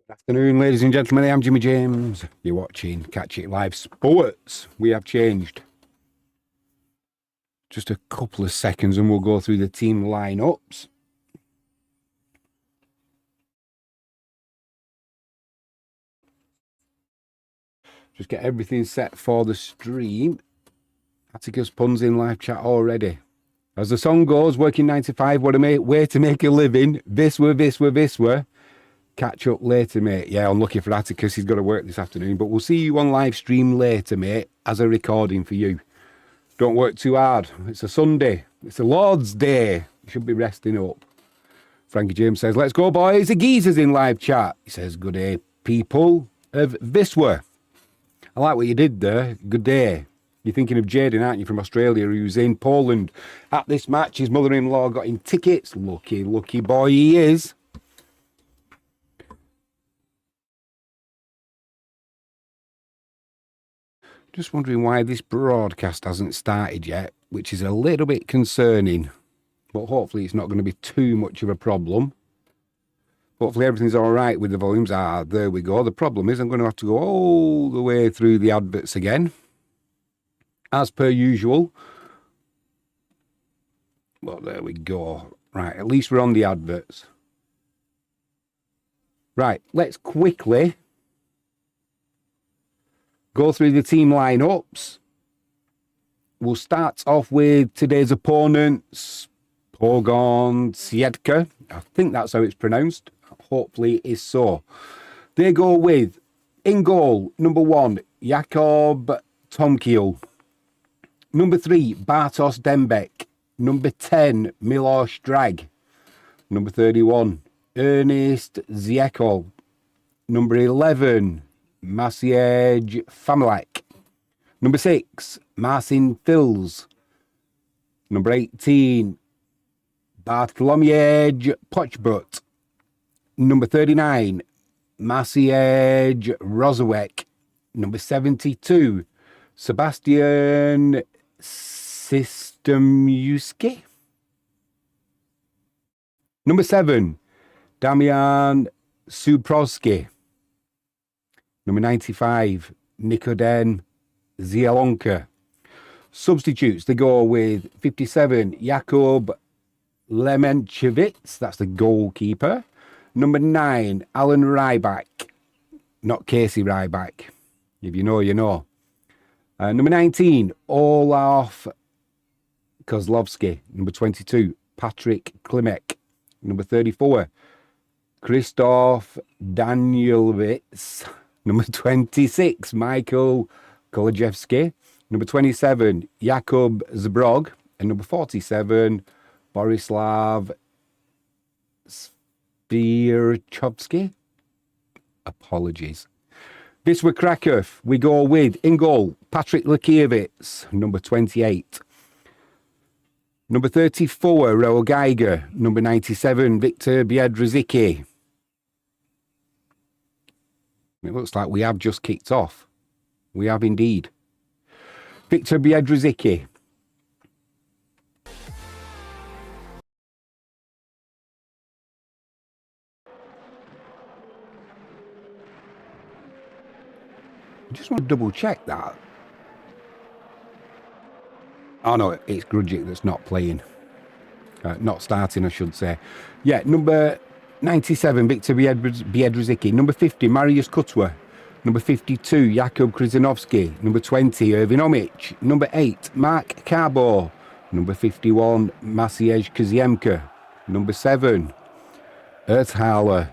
Afternoon, ladies and gentlemen. I'm Jimmy James. You're watching Catch It Live Sports. We have changed. Just a couple of seconds and we'll go through the team lineups. Just get everything set for the stream. Atticus puns in live chat already. As the song goes, working 9 to 5, what a way to make a living. Wisła, Wisła, Wisła. Catch up later, mate. Yeah, unlucky for Atticus. He's got to work this afternoon. But we'll see you on live stream later, mate, as a recording for you. Don't work too hard. It's a Sunday. It's a Lord's Day. You should be resting up. Frankie James says, let's go, boys. The geezer's in live chat. He says, good day, people of Wisła. I like what you did there. Good day. You're thinking of Jaden, aren't you, from Australia, who's in Poland at this match. His mother-in-law got him tickets. Lucky, lucky boy he is. Just wondering why this broadcast hasn't started yet, which is a little bit concerning. But hopefully it's not going to be too much of a problem. Hopefully everything's all right with the volumes. Ah, there we go. The problem is I'm going to have to go all the way through the adverts again. As per usual. Well, there we go. Right, at least we're on the adverts. Right, let's quickly go through the team lineups. We'll start off with today's opponents, Pogoń Siedlce. I think that's how it's pronounced. Hopefully it is so. They go with, in goal, number 1, Jakub Tomkiel. Number 3, Bartosz Dębek. Number 10, Miloš Drag. Number 31, Ernest Ziekol. Number 11, Maciej Familak. Number 6, Marcin Fils. Number 18, Bartłomiej Poczbut. Number 39, Maciej Rozawek. Number 72, Sebastian Systemiuski. Number 7, Damian Suprowski. Number 95, Nikodem Zielonka. Substitutes, they go with 57, Jakub Lemenchevitz. That's the goalkeeper. Number 9, Alan Rybak. Not Casey Rybak. If you know, you know. Number 19, Olaf Kozlowski. Number 22, Patrick Klimek. Number 34, Krzysztof Danielewicz. Number 26, Michael Kolajewski. Number 27, Jakub Zbrog. And number 47, Borislav Spirchovski. Apologies. Wisła Krakow, we go with, in goal, Patrick Lekiewicz, number 28. Number 34, Raul Geiger. Number 97, Victor Biedrzycki. It looks like we have just kicked off. We have indeed. Victor Biedrzycki. I just want to double check that. Oh no, it's Grudgic that's not playing. Not starting, I should say. Yeah, number 97, Victor Biedrzycki. Number 50, Mariusz Kutwa. Number 52, Jakub Krzyżanowski. Number 20, Erwin Omic. Number 8, Mark Carbo. Number 51, Maciej Kaziemka. Number 7, Erthaler.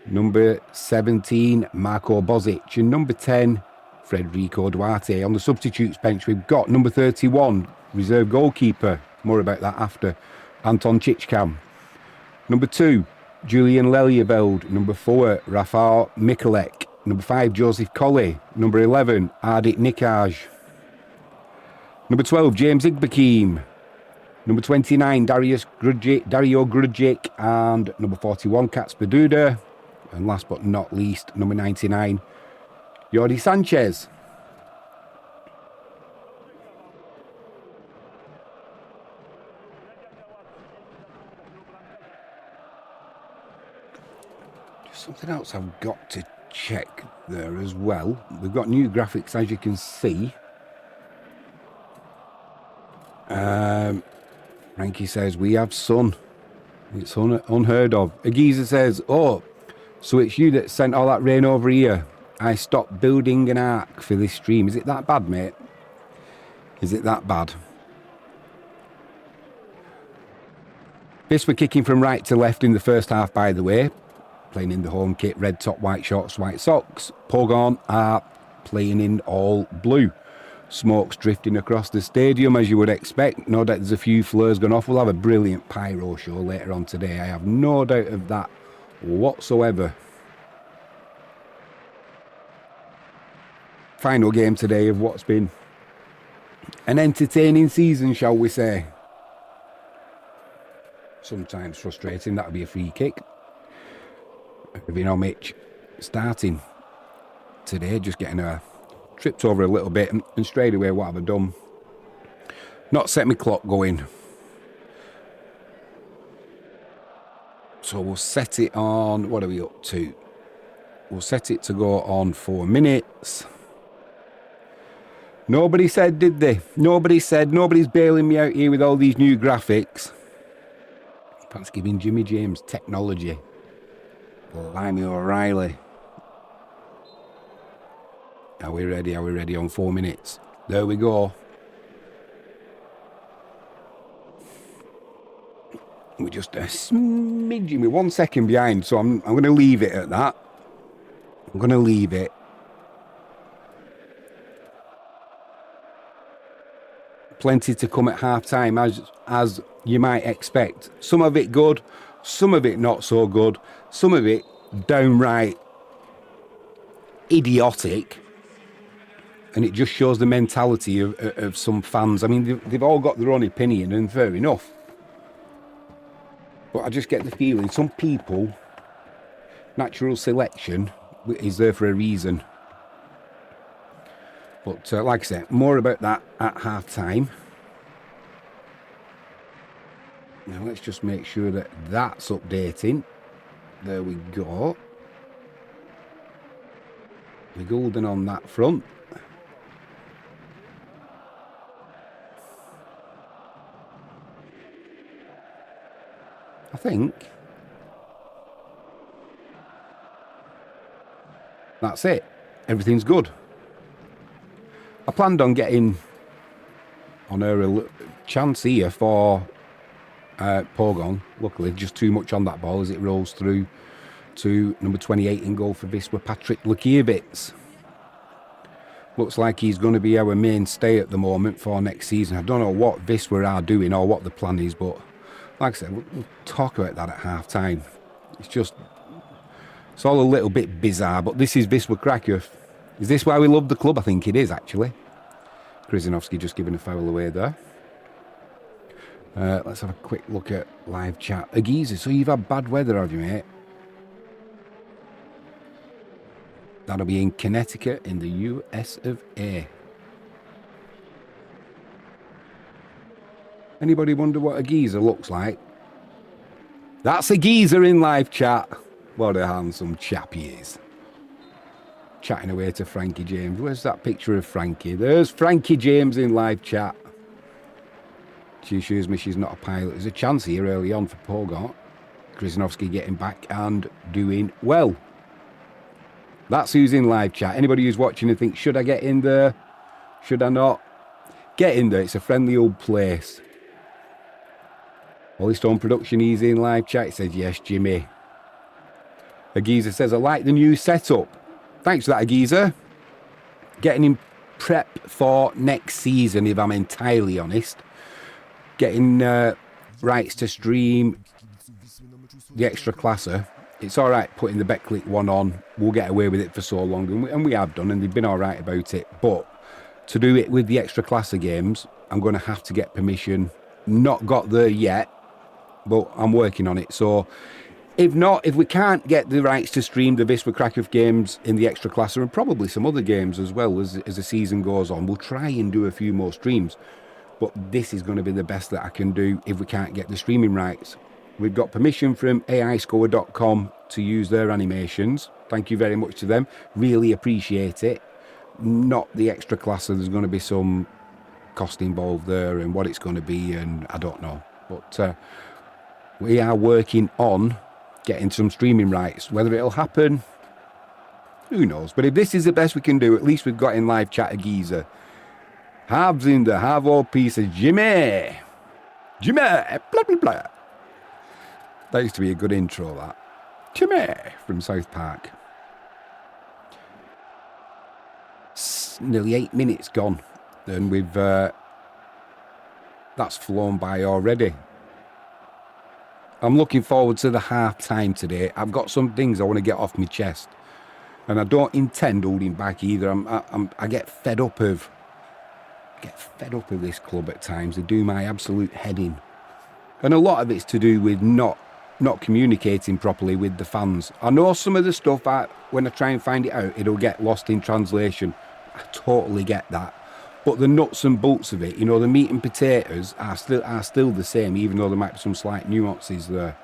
Number 17, Marko Bozic. And number 10, Federico Duarte. On the substitutes bench, we've got number 31, reserve goalkeeper. More about that after. Anton Chichkam. Number 2, Julian Lelyeveld. Number 4, Rafał Mikulek. Number 5, Joseph Colley. Number 11, Ardit Nikaj. Number 12, James Igbekeem. Number 29, Dario Grudgic. And number 41, Kacper Duda. And last but not least, number 99, Jordi Sanchez. Something else I've got to check there as well. We've got new graphics, as you can see. Frankie says, we have sun. It's unheard of. A geezer says, oh, so it's you that sent all that rain over here. I stopped building an ark for this stream. Is it that bad, mate? Is it that bad? Wisła kicking from right to left in the first half, by the way. Playing in the home kit, red top, white shorts, white socks. Pogon are playing in all blue. Smoke's drifting across the stadium, as you would expect. No doubt there's a few flares gone off. We'll have a brilliant pyro show later on today. I have no doubt of that whatsoever. Final game today of what's been an entertaining season, shall we say. Sometimes frustrating. That'll be a free kick. Mitch starting today, just getting tripped over a little bit, and straight away, what have I done? Not set my clock going. So we'll set it on, what are we up to? We'll set it to go on 4 minutes. Nobody said, did they? Nobody said. Nobody's bailing me out here with all these new graphics. Perhaps giving Jimmy James technology. Blimey O'Reilly. Are we ready? Are we ready on 4 minutes? There we go. We're just a smidgen, we're 1 second behind, so I'm going to leave it at that. I'm going to leave it. Plenty to come at half time, as you might expect. Some of it good, some of it not so good, some of it downright idiotic. And it just shows the mentality of some fans. I mean, they've all got their own opinion, and fair enough. But I just get the feeling some people, natural selection is there for a reason. But like I said, more about that at half time. Now let's just make sure that that's updating. There we go. We're golden on that front. I think that's it. Everything's good. I planned on getting on her a chance here for Pogon. Luckily, just too much on that ball as it rolls through to number 28 in goal for Wisła, Patrick Lukiewicz. Looks like he's going to be our mainstay at the moment for next season. I don't know what Wisła are doing or what the plan is, but like I said, we'll talk about that at half time. It's all a little bit bizarre, but this is Wisła Kraków. Is this why we love the club? I think it is, actually. Krzyzanowski just giving a foul away there. Let's have a quick look at live chat. Agiza, so you've had bad weather, have you, mate? That'll be in Connecticut in the US of A. Anybody wonder what a geezer looks like? That's a geezer in live chat. What a handsome chap he is. Chatting away to Frankie James. Where's that picture of Frankie? There's Frankie James in live chat. She assures me she's not a pilot. There's a chance here early on for Pogon. Krzyzanowski getting back and doing well. That's who's in live chat. Anybody who's watching and thinks, should I get in there? Should I not? Get in there. It's a friendly old place. Holly Stone Production, he's in live chat. He says, yes, Jimmy. Agiza says, I like the new setup. Thanks for that, Agiza. Getting him prep for next season, if I'm entirely honest. Getting rights to stream the extra classer. It's all right putting the Betclic one on. We'll get away with it for so long, and we have done, and they've been all right about it. But to do it with the extra classer games, I'm going to have to get permission. Not got there yet, but I'm working on it. So if we can't get the rights to stream the Wisła Kraków games in the extra classer, and probably some other games as well as the season goes on, we'll try and do a few more streams. But this is going to be the best that I can do if we can't get the streaming rights. We've got permission from AIscorer.com to use their animations. Thank you very much to them. Really appreciate it. Not the extra class, so there's going to be some cost involved there and what it's going to be, and I don't know. But we are working on getting some streaming rights. Whether it'll happen, who knows? But if this is the best we can do, at least we've got in live chat a geezer. Halves in the half all pieces. Jimmy, blah, blah, blah. That used to be a good intro, that. Jimmy from South Park. Nearly 8 minutes gone, and we've that's flown by already. I'm looking forward to the half time today. I've got some things I want to get off my chest, and I don't intend holding back either. I get fed up of this club at times. They do my absolute head in, and a lot of it's to do with not communicating properly with the fans. I know some of the stuff, when I try and find it out, it'll get lost in translation. I totally get that. But the nuts and bolts of it, you know, the meat and potatoes are still the same, even though there might be some slight nuances there.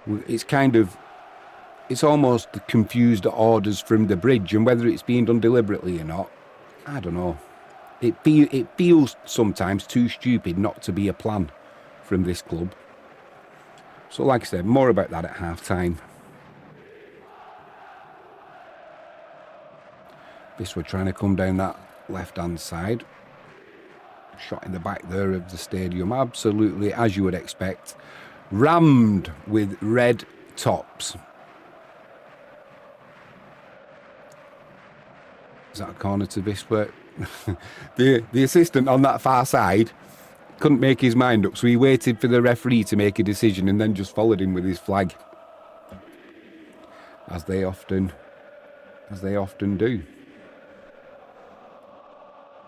It's almost confused orders from the bridge, and whether it's being done deliberately or not, I don't know. It feels sometimes too stupid not to be a plan from this club. So like I said, more about that at half time. This we're trying to come down that left hand side. Shot in the back there of the stadium, absolutely as you would expect, rammed with red tops. Is that a corner to Wisła? the assistant on that far side couldn't make his mind up, so he waited for the referee to make a decision and then just followed him with his flag, as they often do.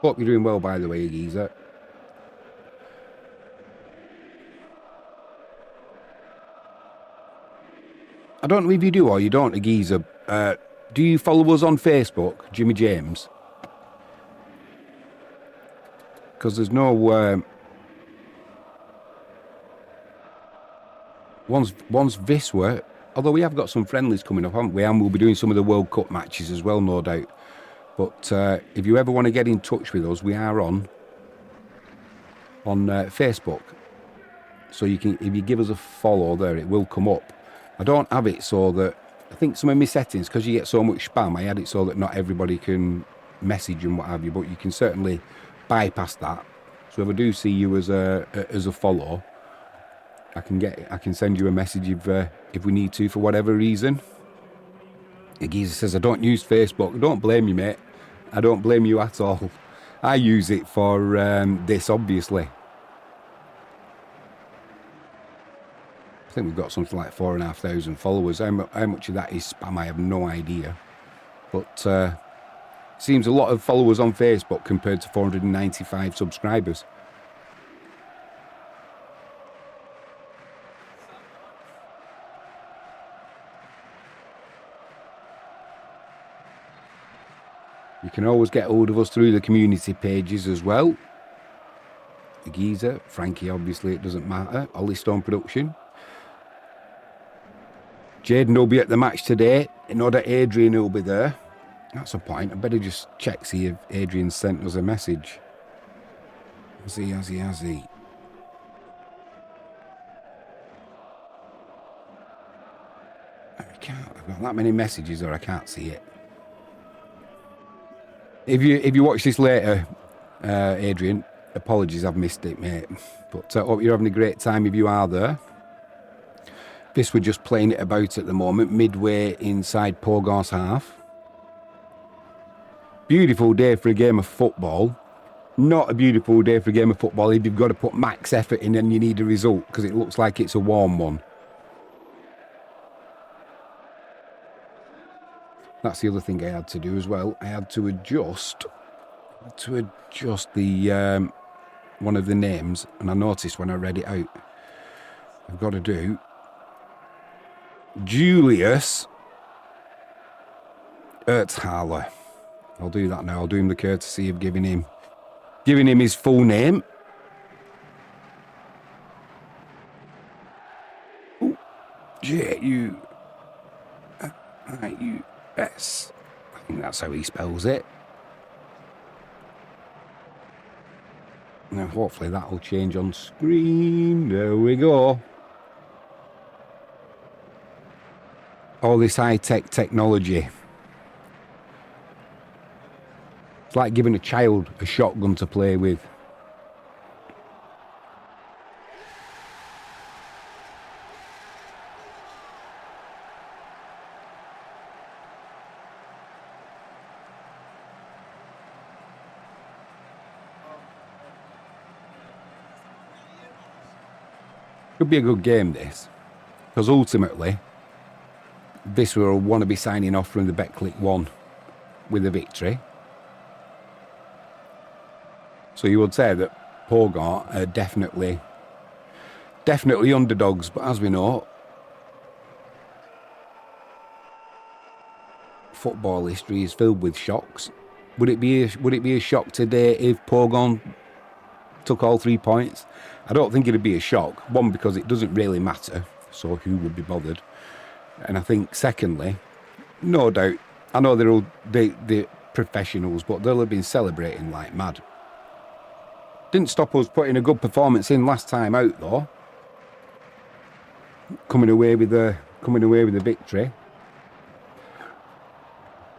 Hope you're doing well, by the way, geezer. I don't know if you do or you don't, geezer. Do you follow us on Facebook, Jimmy James? Because there's no once Wisła, although we have got some friendlies coming up, haven't we? And we'll be doing some of the World Cup matches as well, no doubt. But if you ever want to get in touch with us, we are on Facebook. So you can, if you give us a follow there, it will come up. I don't have it so that, I think some of my settings, because you get so much spam, I had it so that not everybody can message and what have you, but you can certainly bypass that. So if I do see you as a follow, I can send you a message if we need to for whatever reason. The geezer says, I don't use Facebook. Don't blame you, mate. I don't blame you at all. I use it for this, obviously. I think we've got something like 4,500 followers. How much of that is spam, I have no idea. But seems a lot of followers on Facebook compared to 495 subscribers. You can always get hold of us through the community pages as well. The geezer, Frankie, obviously it doesn't matter. Ollie Stone Production. Jaden will be at the match today. I know that Adrian will be there. That's a point. I better just check, see if Adrian sent us a message. Has he? I've got that many messages or I can't see it. If you watch this later, Adrian, apologies, I've missed it, mate. But I hope you're having a great time if you are there. This we're just playing it about at the moment, midway inside Pogon's half. Beautiful day for a game of football. Not a beautiful day for a game of football if you've got to put max effort in and you need a result, because it looks like it's a warm one. That's the other thing I had to do as well. I had to adjust the one of the names, and I noticed when I read it out, I've got to do Julius Ertzhaler. I'll do that now. I'll do him the courtesy of giving him his full name. I-U-S. I think that's how he spells it. Now hopefully that will change on screen. There we go. All this high-tech technology. It's like giving a child a shotgun to play with. Could be a good game, this, because ultimately this will want to be signing off from the Betclic 1 with a victory. So you would say that Pogon are definitely underdogs, but as we know, football history is filled with shocks. Would it be a shock today if Pogon took all 3 points? I don't think it'd be a shock. One, because it doesn't really matter, so who would be bothered? And I think secondly, no doubt, I know they're professionals, but they'll have been celebrating like mad. Didn't stop us putting a good performance in last time out though. Coming away with a victory.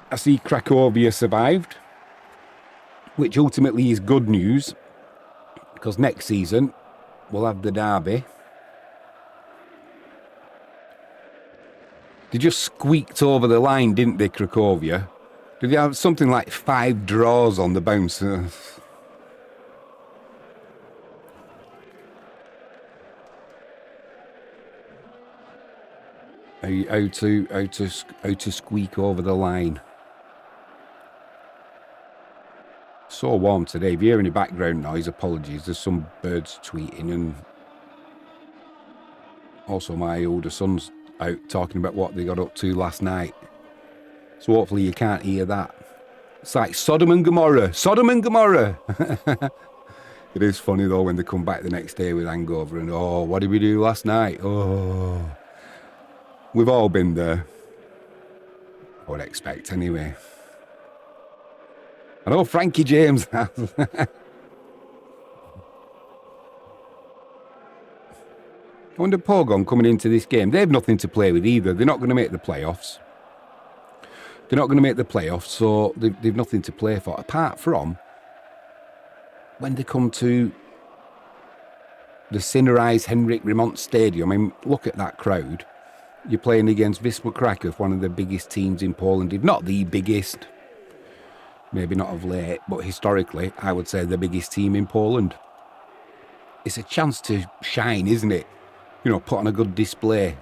I see Cracovia survived, which ultimately is good news, because next season we'll have the derby. They just squeaked over the line, didn't they, Cracovia? Did they have something like 5 draws on the bounce? How to squeak over the line. So warm today. If you hear any background noise, apologies. There's some birds tweeting, and also my older son's out talking about what they got up to last night. So hopefully you can't hear that. It's like Sodom and Gomorrah. Sodom and Gomorrah. It is funny though when they come back the next day with hangover and, oh, what did we do last night? Oh, we've all been there. I would expect anyway. I know Frankie James has. I wonder Pogon coming into this game. They have nothing to play with either. They're not going to make the playoffs. So they've nothing to play for. Apart from when they come to the Sinnerized Henrik Remont Stadium. I mean, look at that crowd. You're playing against Wisła Krakow, one of the biggest teams in Poland. If not the biggest, maybe not of late, but historically, I would say the biggest team in Poland. It's a chance to shine, isn't it? You know, put on a good display.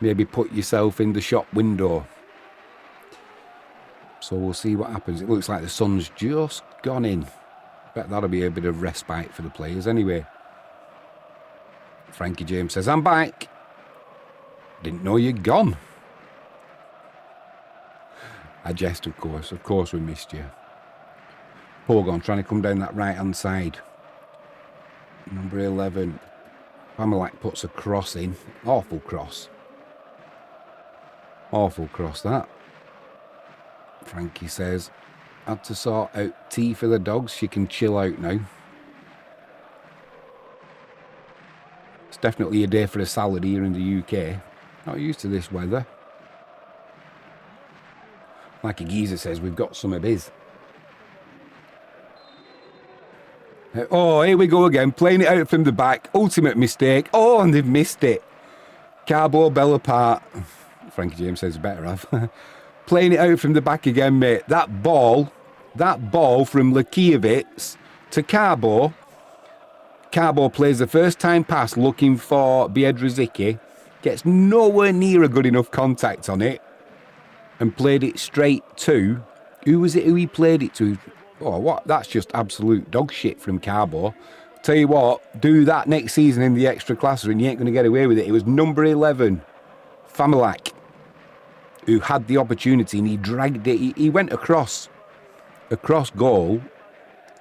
Maybe put yourself in the shop window. So we'll see what happens. It looks like the sun's just gone in. Bet that'll be a bit of respite for the players anyway. Frankie James says, I'm back. Didn't know you'd gone. I jest, of course. Of course we missed you. Pogon trying to come down that right-hand side. Number 11. Pamelak puts a cross in. Awful cross. Awful cross, that. Frankie says, had to sort out tea for the dogs. She can chill out now. It's definitely a day for a salad here in the UK. Not used to this weather. Like a geezer says, we've got some of his. Oh, here we go again. Playing it out from the back. Ultimate mistake. Oh, and they've missed it. Carbo Bell apart. Frankie James says better have. Playing it out from the back again, mate. That ball from Lakiewicz to Carbo. Carbo plays the first time pass looking for Biedrzycki. Gets nowhere near a good enough contact on it. And played it straight to... Who was it who he played it to? Oh, what? That's just absolute dog shit from Carbo. Tell you what, do that next season in the extra class and you ain't going to get away with it. It was number 11, Pamelak, who had the opportunity and he dragged it. He went across goal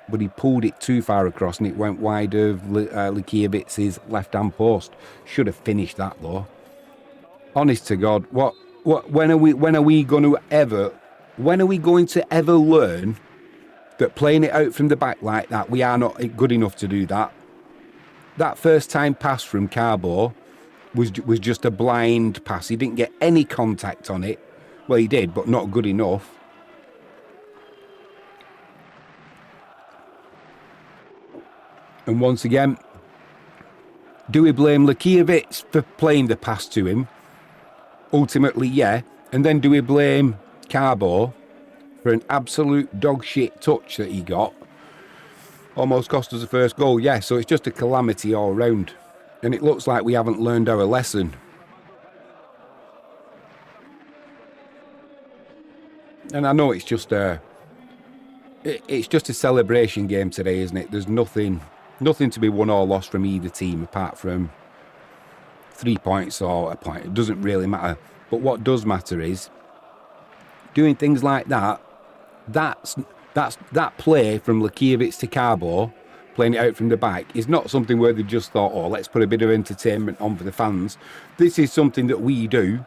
but he pulled it too far across and it went wide of Likiewicz's left-hand post. Should have finished that though. Honest to God, when are we going to ever learn that playing it out from the back like that, we are not good enough to do that? That first time pass from Carbo was just a blind pass. He didn't get any contact on it. Well, he did, but not good enough. And once again, do we blame Likiewicz for playing the pass to him? Ultimately, yeah. And then do we blame Carbo for an absolute dog shit touch that he got? Almost cost us the first goal, yeah. So it's just a calamity all round. And it looks like we haven't learned our lesson. And I know it's just a celebration game today, isn't it? There's nothing to be won or lost from either team apart from 3 points or a point. It doesn't really matter. But what does matter is doing things like that. That play from Likiewicz to Carbo, playing it out from the back, is not something where they just thought, oh, let's put a bit of entertainment on for the fans. This is something that we do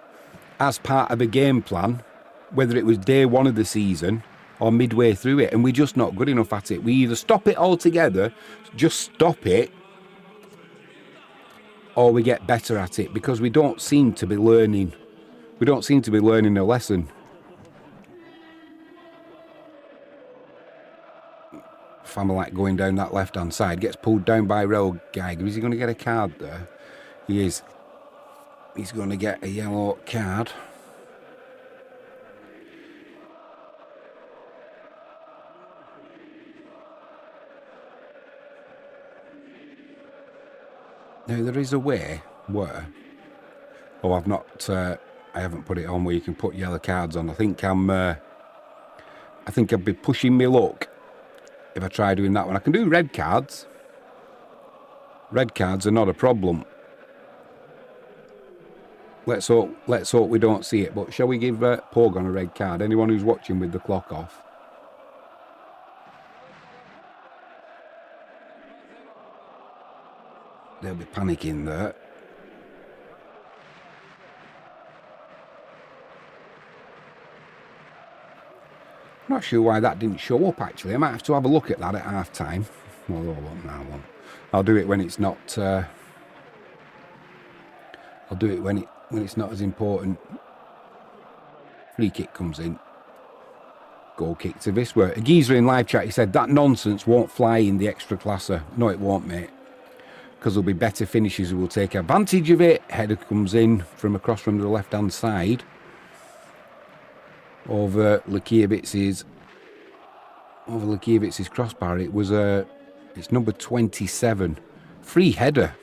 as part of a game plan, whether it was day one of the season or midway through it, and we're just not good enough at it. We either stop it altogether, just stop it, or we get better at it, because we don't seem to be learning. We don't seem to be learning a lesson. Familak going down that left-hand side, gets pulled down by Rogue Geiger. Is he going to get a card there? He is. He's going to get a yellow card. Now there is a way where, oh, I haven't put it on where you can put yellow cards on. I think I'd be pushing my luck if I try doing that one. I can do red cards. Red cards are not a problem. Let's hope we don't see it. But shall we give Pogon a red card? Anyone who's watching with the clock off. They'll be panicking there. Not sure why that didn't show up, actually. I might have to have a look at that at half time. Well, I won't. I'll do it when it's not. I'll do it when it's not as important. Free kick comes in. Goal kick to Wisła. A geezer in live chat, he said that nonsense won't fly in the extra classer. No, it won't, mate. Because there'll be better finishers who will take advantage of it. Header comes in from across from the left-hand side. Over Likiewicz's crossbar. It's number 27. Free header.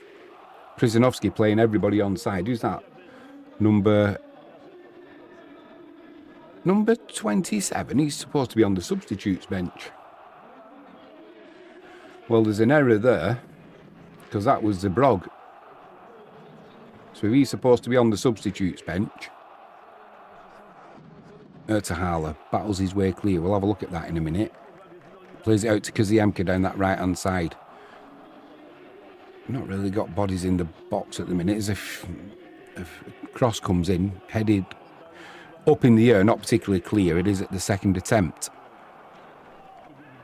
Przyzanowski playing everybody on side. Who's that? Number 27. He's supposed to be on the substitutes bench. Well, there's an error there, because that was Zabrog. So if he's supposed to be on the substitutes bench, Ertahala battles his way clear. We'll have a look at that in a minute. Plays it out to Kaziemka down that right hand side. Not really got bodies in the box at the minute. As if cross comes in, headed up in the air, not particularly clear. It is at the second attempt.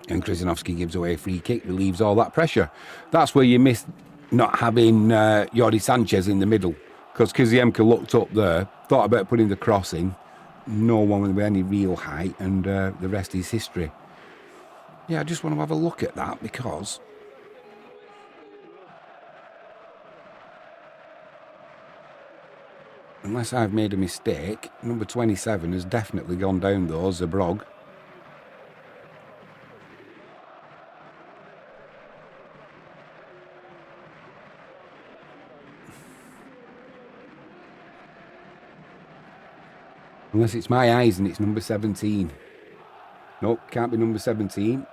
And Przyzanowski gives away a free kick, relieves all that pressure. That's where you miss not having Jordi Sanchez in the middle, because Kaziemka looked up there, thought about putting the cross in. No one with any real height, and the rest is history. Yeah, I just want to have a look at that, because unless I've made a mistake, number 27 has definitely gone down though, Zabrog. Unless it's my eyes and it's number 17. Nope, can't be number 17.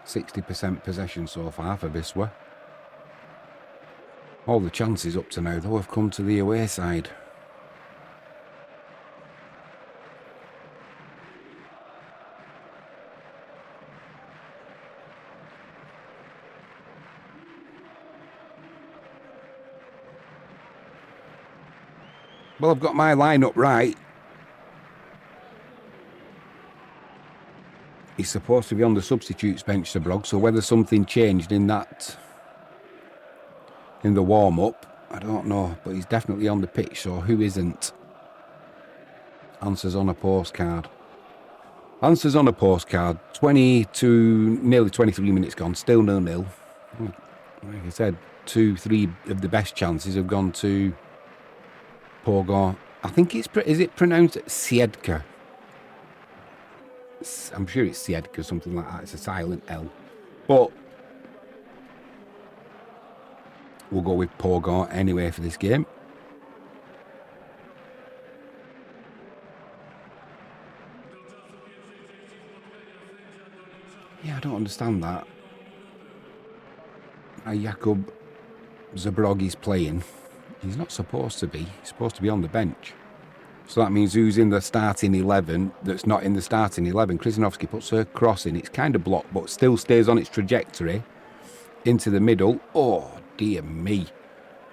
60% possession so far for Wisła. All the chances up to now, though, have come to the away side. Well, I've got my lineup right. He's supposed to be on the substitutes bench, Sir Brog, so whether something changed in that, in the warm-up, I don't know, but he's definitely on the pitch, so who isn't? Answers on a postcard. Answers on a postcard. 22, nearly 23 minutes gone, still 0-0. Like I said, 2-3 of the best chances have gone to Pogon. I think is it pronounced Siedlce? I'm sure it's Siedlce, something like that. It's a silent L. But we'll go with Pogon anyway for this game. Yeah, I don't understand that. Jakub Zabrogi's playing. He's not supposed to be. He's supposed to be on the bench. So that means who's in the starting 11 that's not in the starting 11. Krzyzanowski puts her cross in. It's kind of blocked, but still stays on its trajectory into the middle. Oh, dear me.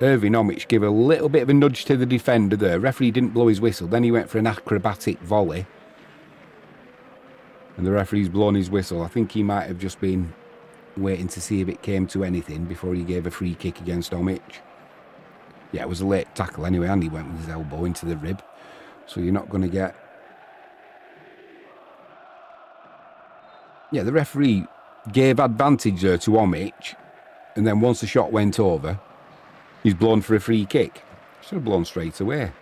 Irvin Omic gave a little bit of a nudge to the defender there. Referee didn't blow his whistle. Then he went for an acrobatic volley. And the referee's blown his whistle. I think he might have just been waiting to see if it came to anything before he gave a free kick against Omic. Yeah, it was a late tackle anyway, and he went with his elbow into the rib. So you're not going to get... Yeah, the referee gave advantage there to Omic, and then once the shot went over, he's blown for a free kick. Should have blown straight away.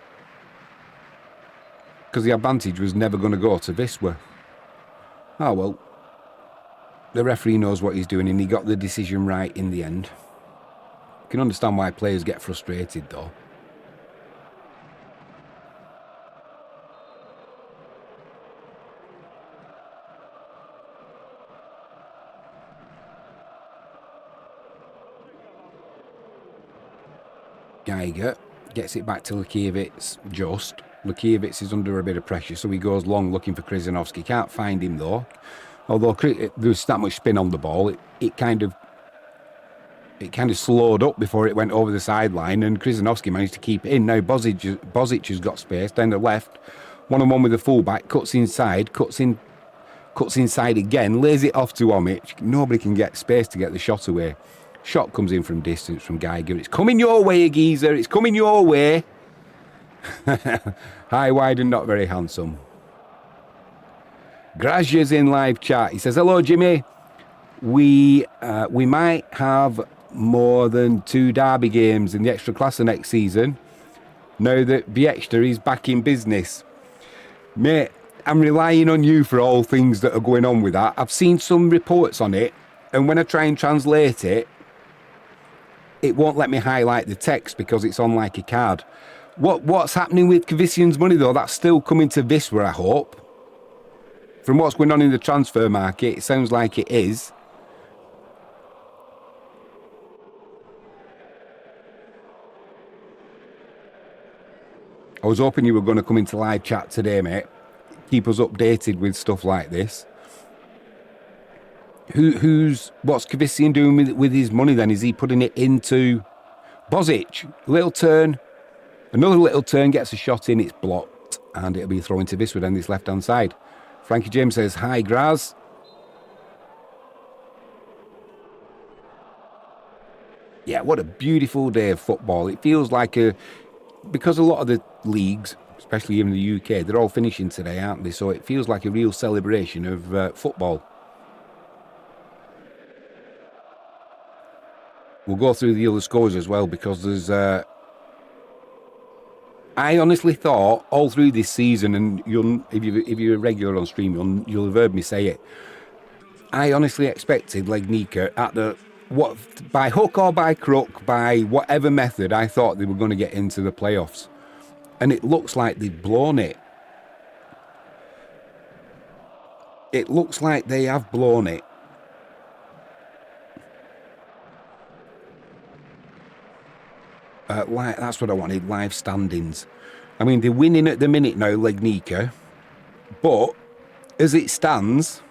Because the advantage was never going to go to Wisła. Oh well, the referee knows what he's doing and he got the decision right in the end. You can understand why players get frustrated though. Geiger gets it back to Lukiewicz just. Lukiewicz is under a bit of pressure, so he goes long looking for Krzyzanowski. Can't find him though. Although there's that much spin on the ball, it kind of slowed up before it went over the sideline, and Krzyzanowski managed to keep it in. Now Bozic has got space down the left, 1-on-1 with the fullback, cuts inside again, lays it off to Omic. Nobody can get space to get the shot away. Shot comes in from distance from Geiger. It's coming your way, geezer. It's coming your way. High, wide and not very handsome. Grazier's in live chat. He says, hello, Jimmy. We might have more than 2 derby games in the extra class next season now that Biexter is back in business. Mate, I'm relying on you for all things that are going on with that. I've seen some reports on it, and when I try and translate it, it won't let me highlight the text because it's on like a card. What's happening with Kvisian's money though? That's still coming to Wisła, I hope. From what's going on in the transfer market, it sounds like it is. I was hoping you were going to come into live chat today, mate. Keep us updated with stuff like this. What's Kvisian doing with his money then? Is he putting it into Bozic? Little turn. Another little turn, gets a shot in, it's blocked. And it'll be thrown to Wisła down this left-hand side. Frankie James says, hi, Graz. Yeah, what a beautiful day of football. It feels like because a lot of the leagues, especially in the UK, they're all finishing today, aren't they? So it feels like a real celebration of football. We'll go through the other scores as well because there's... I honestly thought all through this season, and if you're a regular on stream, you'll have heard me say it. I honestly expected Legnica by hook or by crook, by whatever method, I thought they were going to get into the playoffs, and it looks like they've blown it. It looks like they have blown it. That's what I wanted, live standings. I mean, they're winning at the minute now, Legnica. But, as it stands,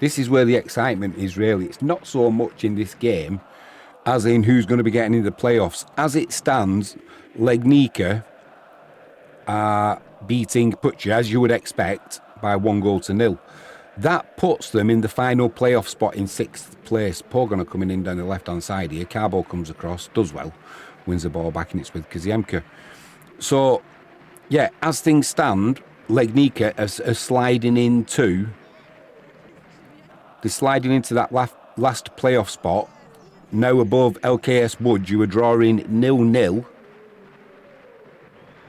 this is where the excitement is really. It's not so much in this game as in who's going to be getting into the playoffs. As it stands, Legnica are beating Puccia, as you would expect, by 1-0. That puts them in the final playoff spot in 6th place. Pogon are coming in down the left-hand side here. Carbo comes across, does well, wins the ball back, and it's with Kaziemka. So, yeah, as things stand, Legnica are sliding into... They're sliding into that last playoff spot. Now above LKS Wood, you were drawing 0-0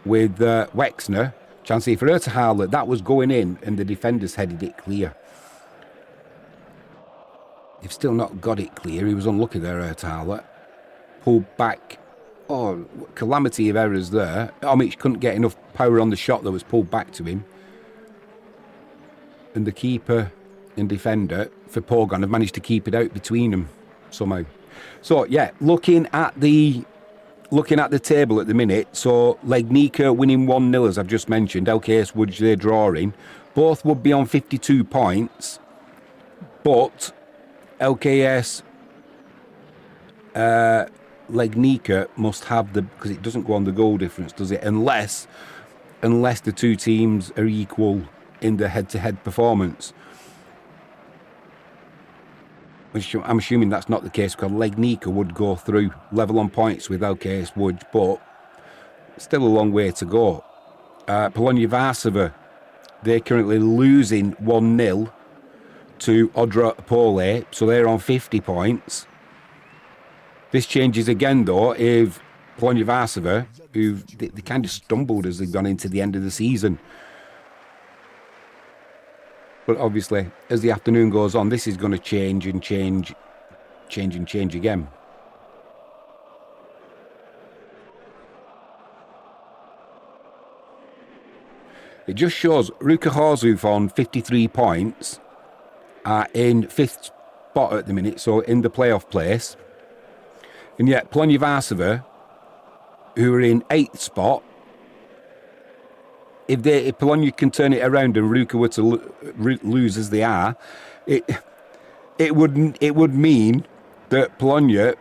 with Wexner. Chance here for Ertahala. That was going in, and the defenders headed it clear. They've still not got it clear. He was unlucky there, Ertahala. Pulled back. Oh, calamity of errors there. Omic couldn't get enough power on the shot that was pulled back to him. And the keeper and defender for Pogon have managed to keep it out between them somehow. So, yeah, looking at the table at the minute, so Legnica winning 1-0, as I've just mentioned. LKS Wood, they're drawing. Both would be on 52 points, but LKS Legnica must have because it doesn't go on the goal difference, does it? Unless the two teams are equal in the head-to-head performance. Which I'm assuming that's not the case, because Legnica would go through level on points with LKS Wood, but still a long way to go. Pogoń Siedlce, they're currently losing 1-0 to Odra Opole, so they're on 50 points. This changes again, though, if Pogoń Siedlce, who they kind of stumbled as they've gone into the end of the season. But obviously, as the afternoon goes on, this is going to change again. It just shows Ruka Horzów on 53 points are in 5th spot at the minute, so in the playoff place. And yet, Pogoń Siedlce, who are in 8th spot, if Pogoń can turn it around and Ruka were to lose as they are, it would mean that Pogoń,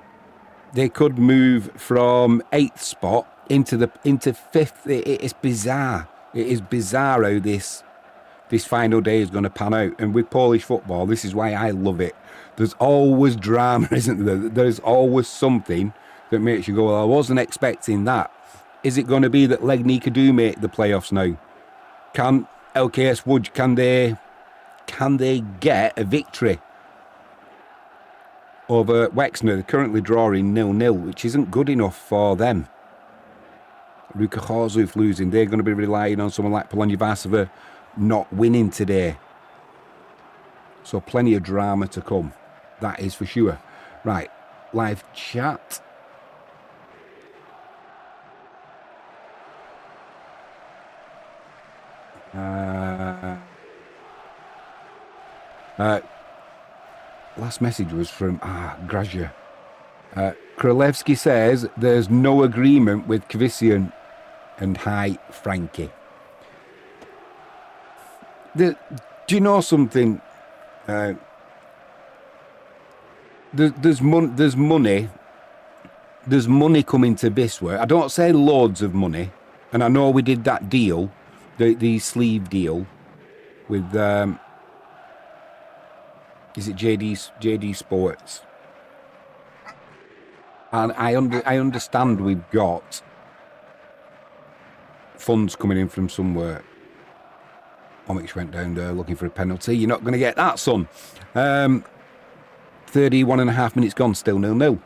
they could move from 8th spot into 5th. It's bizarre. It is bizarre how this final day is going to pan out. And with Polish football, this is why I love it. There's always drama, isn't there? There's always something that makes you go, well, I wasn't expecting that. Is it going to be that Legnica do make the playoffs now? Can LKS Wood, can they get a victory over Wexner? They're currently drawing 0-0, which isn't good enough for them. Ruka Horzów losing. They're going to be relying on someone like Pogoń Siedlce not winning today. So plenty of drama to come. That is for sure. Right, live chat. Last message was from Grazia. Kralewski says there's no agreement with Kvisian and hi Frankie. Do you know something? There's money coming to Wisła. I don't say loads of money, and I know we did that deal, the sleeve deal with is it JD Sports, and I understand we've got funds coming in from somewhere. Omic went down there looking for a penalty. You're not going to get that, son. 31.5 minutes gone, still 0-0.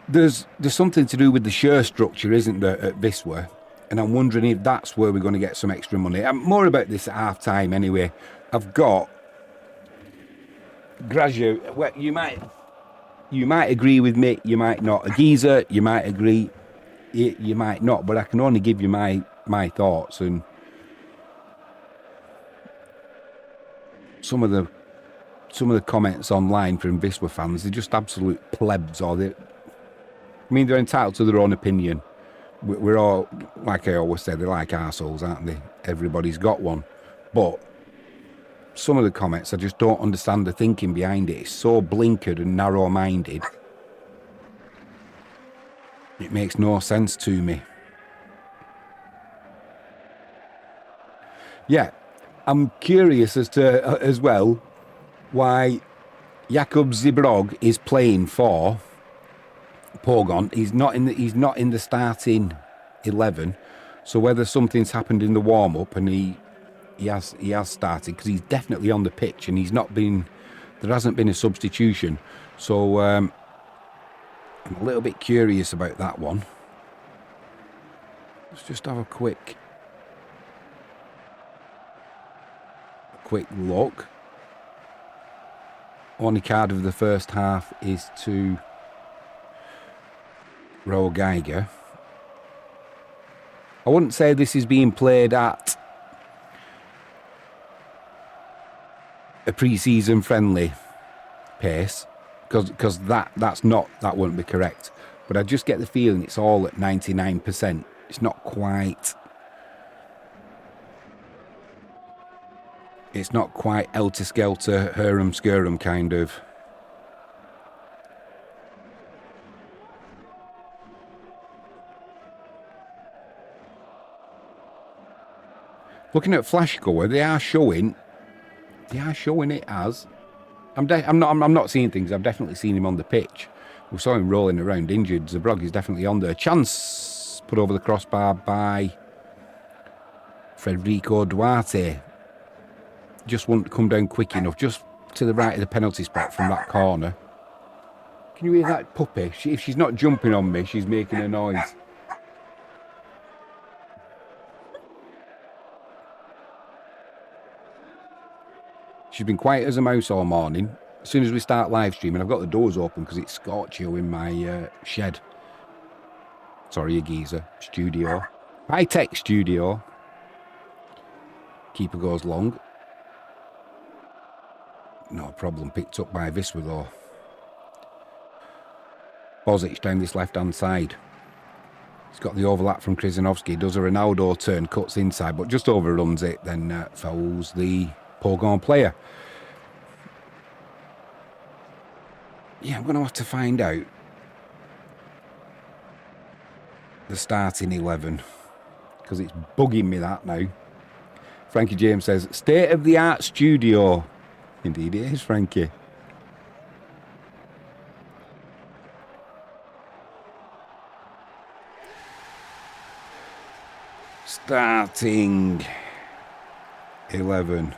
There's something to do with the share structure, isn't there, at Wisła? And I'm wondering if that's where we're going to get some extra money. More about this at half time anyway. I've got Grazia. Well, you might agree with me, you might not. A geezer, you might agree, you might not. But I can only give you my thoughts, and some of the comments online from Wisła fans, they're just absolute plebs, they're entitled to their own opinion. We're all, like I always say, they're like arseholes, aren't they? Everybody's got one. But some of the comments, I just don't understand the thinking behind it. It's so blinkered and narrow-minded. It makes no sense to me. Yeah, I'm curious as well why Jakub Zibrog is playing for Pogon. He's not in the starting 11. So whether something's happened in the warm up and he has started, because he's definitely on the pitch and there hasn't been a substitution. So I'm a little bit curious about that one. Let's just have a quick look. Only card of the first half is to Raul Geiger. I wouldn't say this is being played at a pre-season friendly pace, because that wouldn't be correct. But I just get the feeling it's all at 99%. It's not quite helter skelter, Herm Skurm kind of. Looking at Flashcore, they are showing it as. I'm not seeing things. I've definitely seen him on the pitch. We saw him rolling around injured. Zabrog is definitely on there. Chance put over the crossbar by Federico Duarte. Just wouldn't come down quick enough. Just to the right of the penalty spot from that corner. Can you hear that puppy? If she's not jumping on me, she's making a noise. She's been quiet as a mouse all morning. As soon as we start live streaming, I've got the doors open because it's scorchio in my shed. Sorry, a geezer. Studio. High-tech studio. Keeper goes long. No problem. Picked up by Wisła though. Bozic down this left-hand side. He's got the overlap from Krzyzanowski. Does a Ronaldo turn, cuts inside, but just overruns it. Then fouls the Pogon player. Yeah, I'm going to have to find out the starting 11 because it's bugging me that now. Frankie James says, state-of-the-art studio. Indeed it is, Frankie. Starting 11.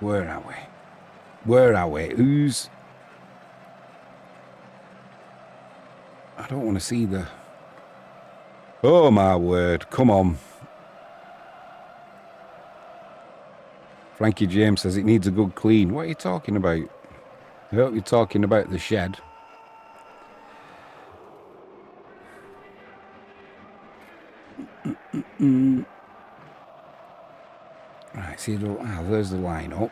Where are we? Where are we? Who's... I don't want to see the... Oh my word, come on. Frankie James says it needs a good clean. What are you talking about? I hope you're talking about the shed. Right, see, there's the line-up.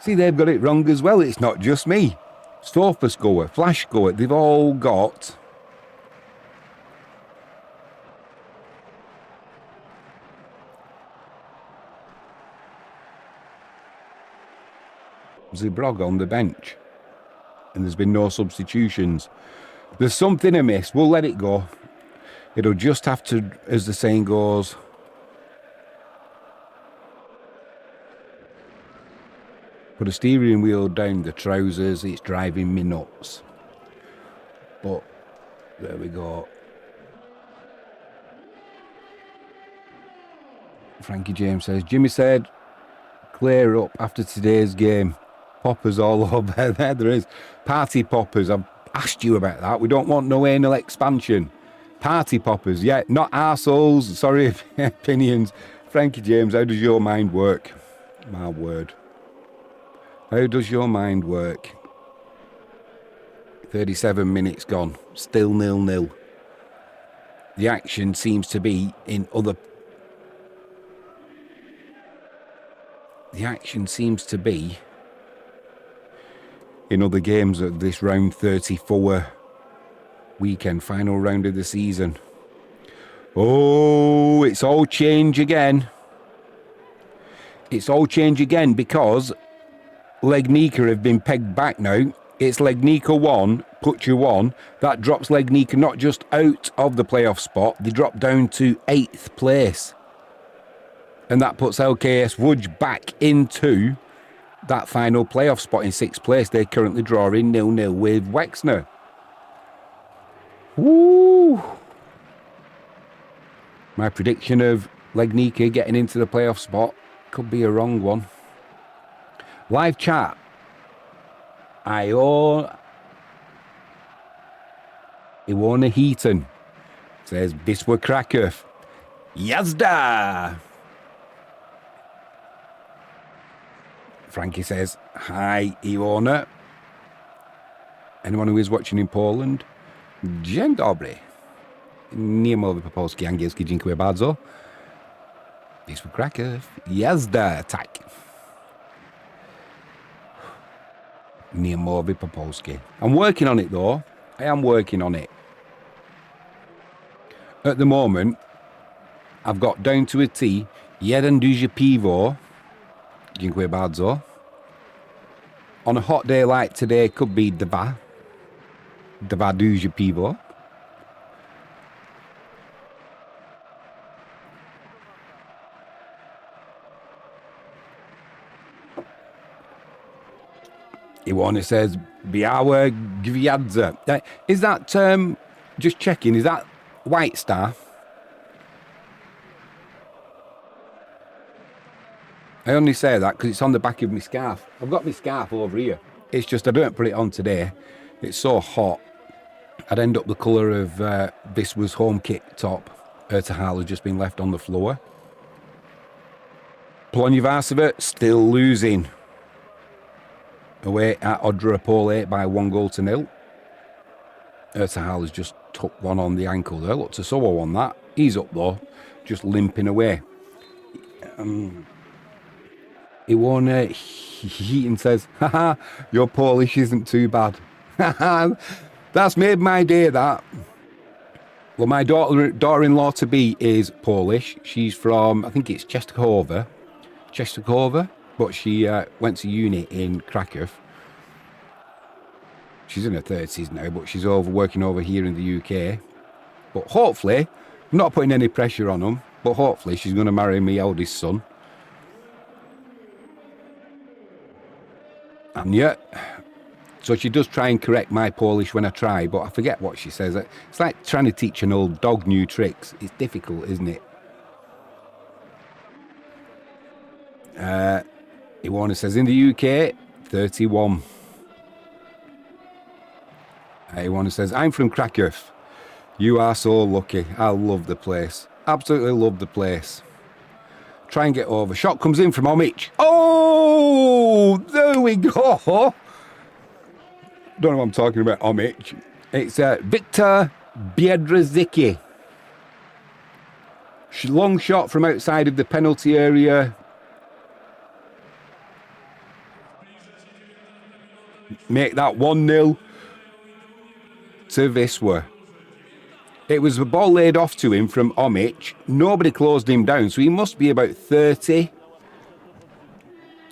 See, they've got it wrong as well. It's not just me. Sofa score, flash score, they've all got Zibrog on the bench. And there's been no substitutions. There's something amiss. We'll let it go. It'll just have to, as the saying goes, put a steering wheel down the trousers. It's driving me nuts. But there we go. Frankie James says, Jimmy said, clear up after today's game. Poppers all over. There is. Party poppers. I've asked you about that. We don't want no anal expansion. Party poppers. Yeah, not arseholes. Sorry, opinions. Frankie James, how does your mind work? My word. How does your mind work? 37 minutes gone. Still 0-0. The action seems to be in other... The action seems to be in other games of this round 34 weekend, final round of the season. Oh, it's all change again. It's all change again because Legnica have been pegged back now. It's Legnica 1, Puccia 1. That drops Legnica not just out of the playoff spot, they drop down to 8th place. And that puts LKS Wudge back into that final playoff spot in 6th place. They're currently drawing 0-0 with Wexner. Woo! My prediction of Legnica getting into the playoff spot could be a wrong one. Live chat. Iona Heaton says Wisła Kraków. Jazda! Frankie says, hi, Iona. Anyone who is watching in Poland? Dzień dobry. Nie mówię po polski, angielski, dziękuję bardzo. Wisła Kraków. Jazda, tak. Nie mówię po polski. I'm working on it though. I am working on it. At the moment, I've got down to a T. Jeden duże piwo. Dziękuję bardzo. On a hot day like today, could be dwa. Dwa duże piwo. Iwana says, Biała Gwiazda. Is that, just checking, is that White Star? I only say that because it's on the back of my scarf. I've got my scarf over here. It's just I don't put it on today. It's so hot. I'd end up the colour of Wisła's home kit top. Ertahal has just been left on the floor. Plonjevarsova still losing. Away at Odra 8 by 1-0. Ertahal has just took one on the ankle there. Look, Tasowa won that. He's up though, just limping away. Iwana Heaton says, haha, your Polish isn't too bad. That's made my day, that. Well, my daughter-in-law to be is Polish. She's from, I think it's Częstochowa, but she went to uni in Krakow. She's in her 30s now, but she's working over here in the UK. But hopefully, I'm not putting any pressure on them, but hopefully she's going to marry my eldest son. And yet, so she does try and correct my Polish when I try, but I forget what she says. It's like trying to teach an old dog new tricks. It's difficult, isn't it? Iwana says, in the UK, 31. Iwana says, I'm from Krakow. You are so lucky. I love the place. Absolutely love the place. Try and get over. Shot comes in from Omic. Oh, there we go. Don't know what I'm talking about, Omic. It's Victor Biedrzycki. Long shot from outside of the penalty area. Make that 1-0 to Wisła. It was the ball laid off to him from Omic. Nobody closed him down, so he must be about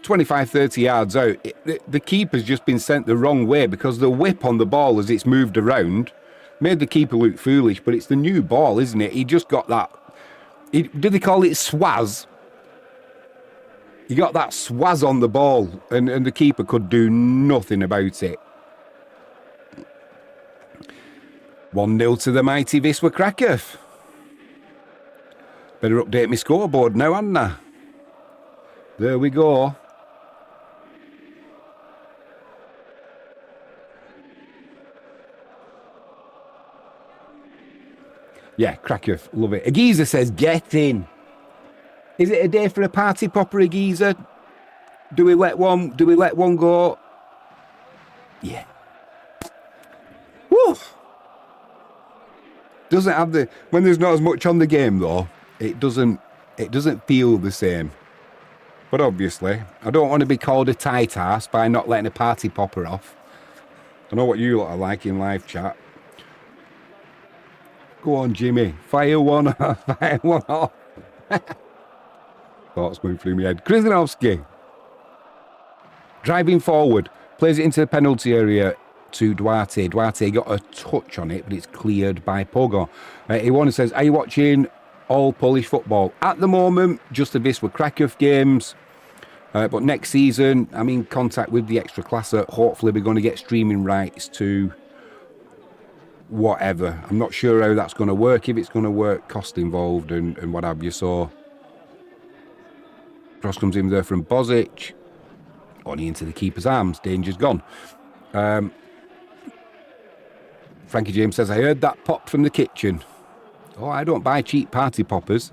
25, 30 yards out. The keeper's just been sent the wrong way because the whip on the ball as it's moved around made the keeper look foolish, but it's the new ball, isn't it? He just got that. Did they call it swaz? He got that swaz on the ball, and the keeper could do nothing about it. 1-0 to the mighty Wisła Kraków. Better update my scoreboard now, hadn't I? There we go. Yeah, Kraków, love it. Agiza says, get in. Is it a day for a party popper, Agiza? Do we let one go? Yeah. Woo! Doesn't have the, when there's not as much on the game though, it doesn't feel the same. But obviously, I don't want to be called a tight ass by not letting a party popper off. I don't know what you lot are like in live chat. Go on, Jimmy. Fire one off. Fire one off. Thoughts going through my head. Krzyzanowski. Driving forward. Plays it into the penalty area to Duarte. Duarte got a touch on it, but it's cleared by Pogon. Iwana says, are you watching all Polish football? At the moment, just the Wisła Kraków games. But next season, I'm in contact with the Ekstraklasa. Hopefully, we're going to get streaming rights to whatever. I'm not sure how that's going to work, if it's going to work, cost involved and what have you. So, cross comes in there from Bozic. Only into the keeper's arms. Danger's gone. Frankie James says, I heard that pop from the kitchen. Oh, I don't buy cheap party poppers.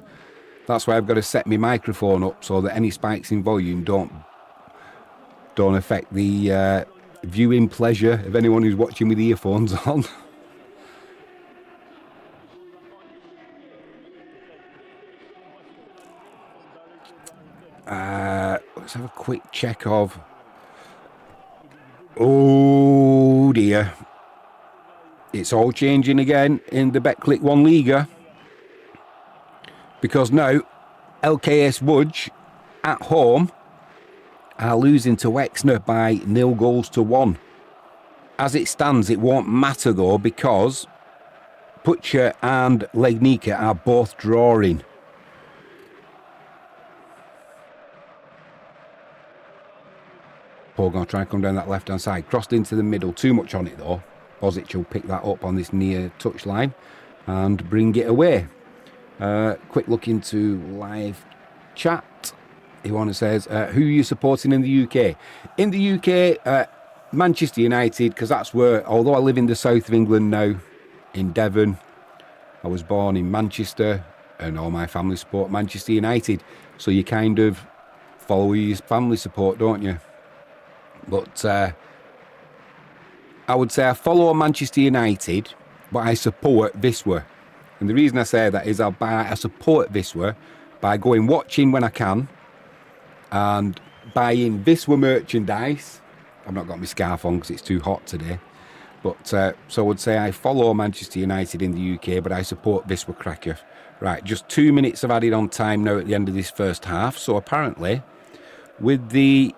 That's why I've got to set my microphone up so that any spikes in volume don't affect the viewing pleasure of anyone who's watching with earphones on. Let's have a quick check of... Oh dear. It's all changing again in the Betclic 1 Liga. Because now, LKS Łódź at home are losing to Wexner by 0-1. As it stands, it won't matter though, because Pucha and Legnica are both drawing. Pogon trying to come down that left-hand side. Crossed into the middle. Too much on it though. Bozic will pick that up on this near touchline and bring it away. Quick look into live chat. Iwana says, who are you supporting in the UK? In the UK, Manchester United, because that's where, although I live in the south of England now, in Devon, I was born in Manchester and all my family support Manchester United. So you kind of follow your family support, don't you? But I would say I follow Manchester United, but I support Wisła. And the reason I say that is I support Wisła by going watching when I can and buying Wisła merchandise. I've not got my scarf on because it's too hot today. But so I would say I follow Manchester United in the UK, but I support Wisła Kraków. Right, just 2 minutes of added on time now at the end of this first half. So apparently, with the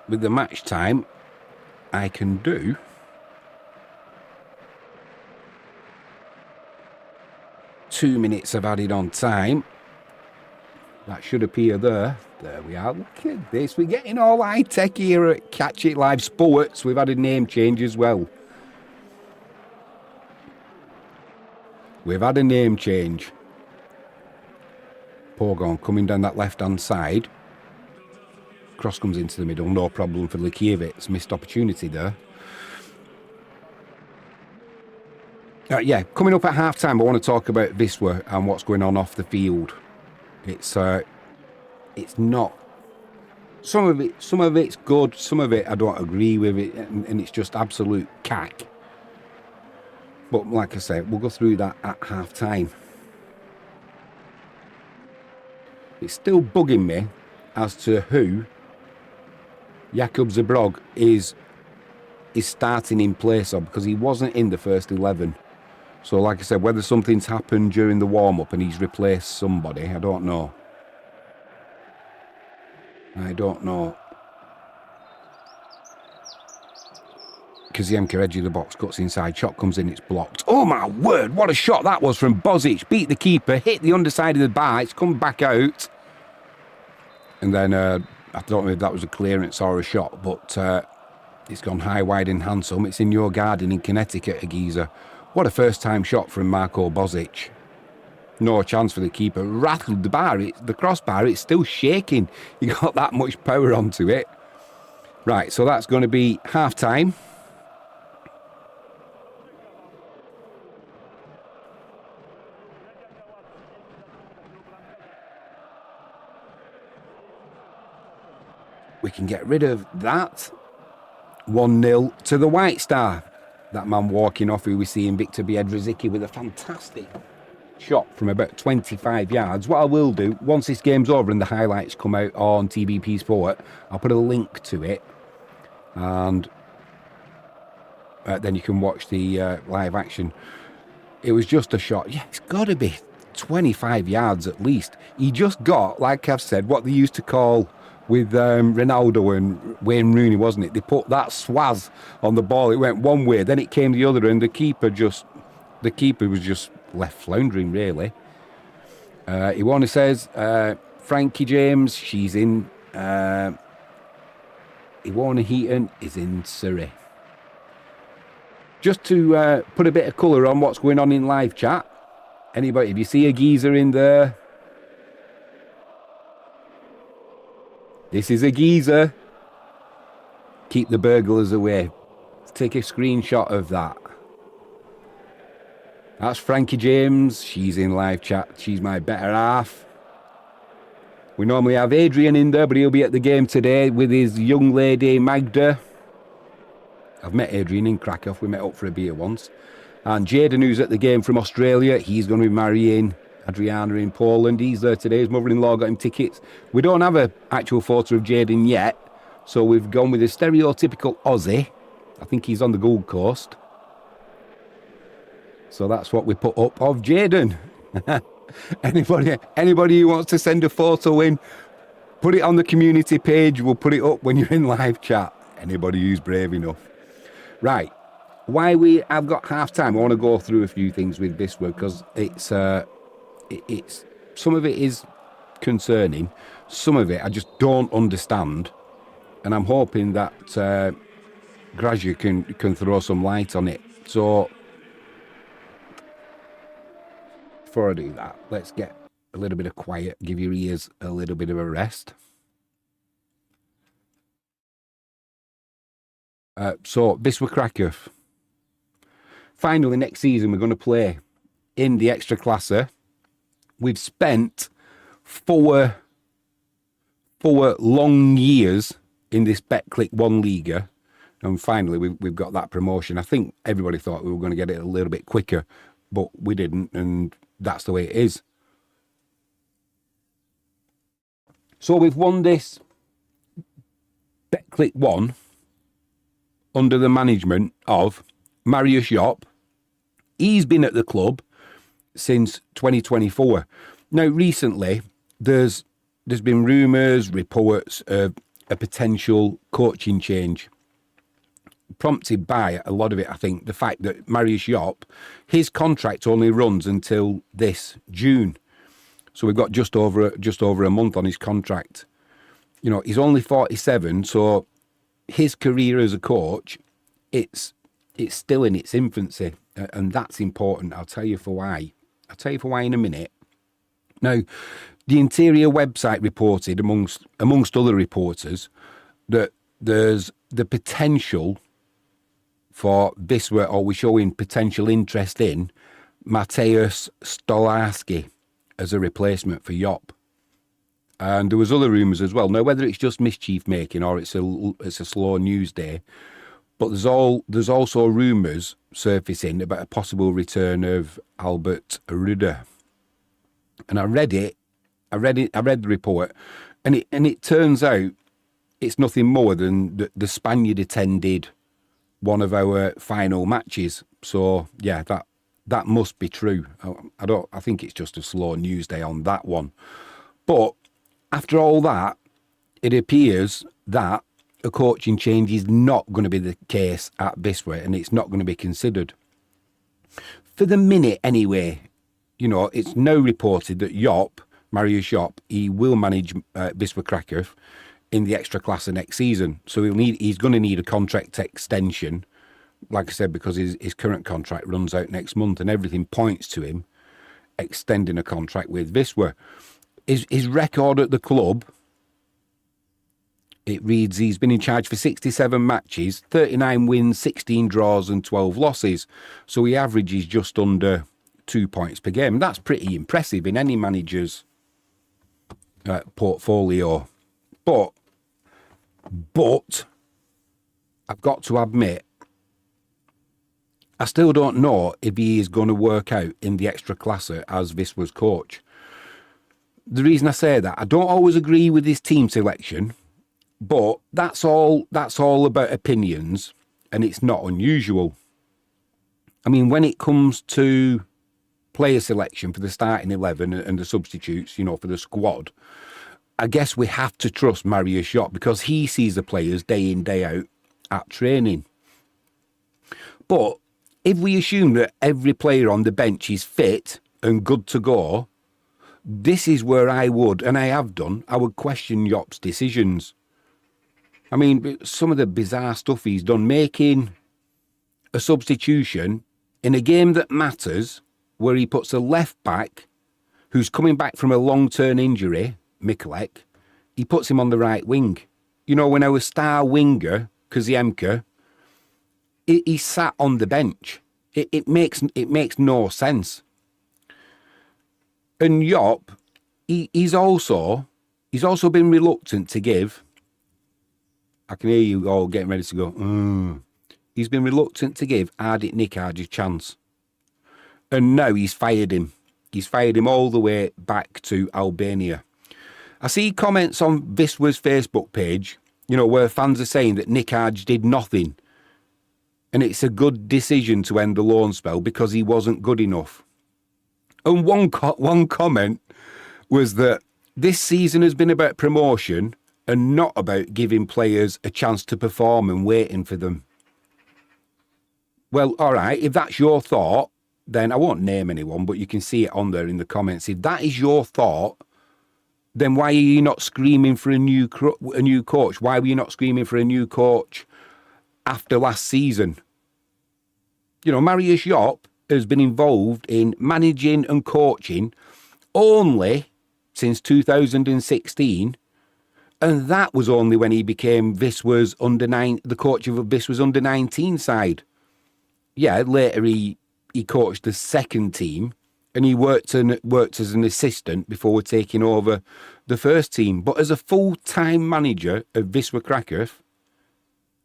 match time, I can do two minutes of added on time. That should appear there. There we are. Look at this. We're getting all high tech here at Catch It Live Sports. We've had a name change as well. We've had a name change. Pogon coming down that left hand side. Cross comes into the middle, no problem for Likiewicz. Missed opportunity there. Yeah, coming up at half time, I want to talk about Wisła and what's going on off the field. It's not. Some of it's good. Some of it I don't agree with it, and it's just absolute cack. But like I say, we'll go through that at half time. It's still bugging me as to who Jakub Zabrog is starting in place of, because he wasn't in the first 11. So like I said, whether something's happened during the warm-up and he's replaced somebody, I don't know. Kaziemka, edge of the box, cuts inside, shot comes in, it's blocked. Oh my word, what a shot that was from Bozic. Beat the keeper, hit the underside of the bar, it's come back out. And then, I don't know if that was a clearance or a shot, but it's gone high, wide and handsome. It's in your garden in Connecticut, Agiza. What a first-time shot from Marko Bozic. No chance for the keeper. Rattled the bar, the crossbar, it's still shaking. You got that much power onto it. Right, so that's going to be half-time. We can get rid of that. 1-0 to the White Star. That man walking off, who we see in Victor Biedrzycki with a fantastic shot from about 25 yards. What I will do, once this game's over and the highlights come out on TBP Sport, I'll put a link to it and then you can watch the live action. It was just a shot. Yeah, it's got to be 25 yards at least. He just got, like I've said, what they used to call with Ronaldo and Wayne Rooney, wasn't it? They put that swaz on the ball. It went one way, then it came the other, and the keeper was just left floundering, really. Iwana says, Frankie James, she's in. Iwana Heaton is in Surrey. Just to put a bit of colour on what's going on in live chat. Anybody, if you see a geezer in there, this is a geezer. Keep the burglars away. Take a screenshot of that. That's Frankie James. She's in live chat. She's my better half. We normally have Adrian in there, but he'll be at the game today with his young lady Magda. I've met Adrian in Krakow. We met up for a beer once. And Jaden, who's at the game from Australia, he's going to be marrying Adriana in Poland. He's there today. His mother-in-law got him tickets. We don't have an actual photo of Jaden yet, so we've gone with a stereotypical Aussie. I think he's on the Gold Coast. So that's what we put up of Jaden. Anybody who wants to send a photo in, put it on the community page. We'll put it up when you're in live chat. Anybody who's brave enough. Right. I've got half time. I want to go through a few things with Wisła because it's some of it is concerning. Some of it I just don't understand. And I'm hoping that Graja can throw some light on it. So before I do that, let's get a little bit of quiet, give your ears a little bit of a rest. So Wisła Kraków. Finally, next season, we're going to play in the Ekstraklasa. We've spent four long years in this Betclic 1 Liga. And finally, we've got that promotion. I think everybody thought we were going to get it a little bit quicker, but we didn't. And that's the way it is. So we've won this Betclic 1 under the management of Mariusz Jopp. He's been at the club since 2024. Now, recently, there's been rumours, reports of a potential coaching change, prompted by a lot of it, I think, the fact that Mariusz Jopp, his contract only runs until this June. So we've got just over a month on his contract. You know, he's only 47, so his career as a coach, it's still in its infancy, and that's important. I'll tell you for why. I'll tell you for why in a minute. Now, the Interior website reported, amongst other reporters, that there's the potential for Wisła, or we're showing potential interest in Mateusz Stolarski as a replacement for Jopp. And there was other rumours as well. Now, whether it's just mischief making or it's a slow news day, but there's also rumours surfacing about a possible return of Albert Ruder. And I read the report, and it turns out it's nothing more than the Spaniard attended one of our final matches. So yeah, that must be true. I think it's just a slow news day on that one. But after all that, it appears that a coaching change is not going to be the case at Wisła, and it's not going to be considered. For the minute anyway, you know, it's now reported that Mariusz Jopp, he will manage Wisła Kraków in the Ekstraklasa next season. So he's going to need a contract extension, like I said, because his current contract runs out next month, and everything points to him extending a contract with Wisła. His record at the club, it reads he's been in charge for 67 matches, 39 wins, 16 draws and 12 losses. So he averages just under 2 points per game. That's pretty impressive in any manager's portfolio. But I've got to admit, I still don't know if he is going to work out in the Ekstraklasa as Wisła's coach. The reason I say that, I don't always agree with his team selection, but that's all about opinions. and it's not unusual. I mean, when it comes to player selection for the starting 11 and the substitutes, you know, for the squad, I guess we have to trust Mariusz Jop because he sees the players day in, day out at training. But if we assume that every player on the bench is fit and good to go, this is where I would, and I have done, I would question Jop's decisions. I mean, some of the bizarre stuff he's done, making a substitution in a game that matters, where he puts a left back who's coming back from a long-term injury, Mikulek, he puts him on the right wing. You know, when our star winger, Kaziemka, he sat on the bench. It makes no sense. And Jop, he's also been reluctant to give. I can hear you all getting ready to go. He's been reluctant to give Ardit Nikaj a chance. And now he's fired him. He's fired him all the way back to Albania. I see comments on Wisła's Facebook page, you know, where fans are saying that Nikaj did nothing. And it's a good decision to end the loan spell because he wasn't good enough. And one comment was that this season has been about promotion and not about giving players a chance to perform and waiting for them. Well, all right, if that's your thought, then I won't name anyone, but you can see it on there in the comments. If that is your thought, then why are you not screaming for a new coach? Why were you not screaming for a new coach after last season? You know, Mariusz Jop has been involved in managing and coaching only since 2016, and that was only when he became the coach of Wisła's under-19 side. Yeah, later he coached the second team, and he worked as an assistant before taking over the first team. But as a full-time manager of Wisła Krakow,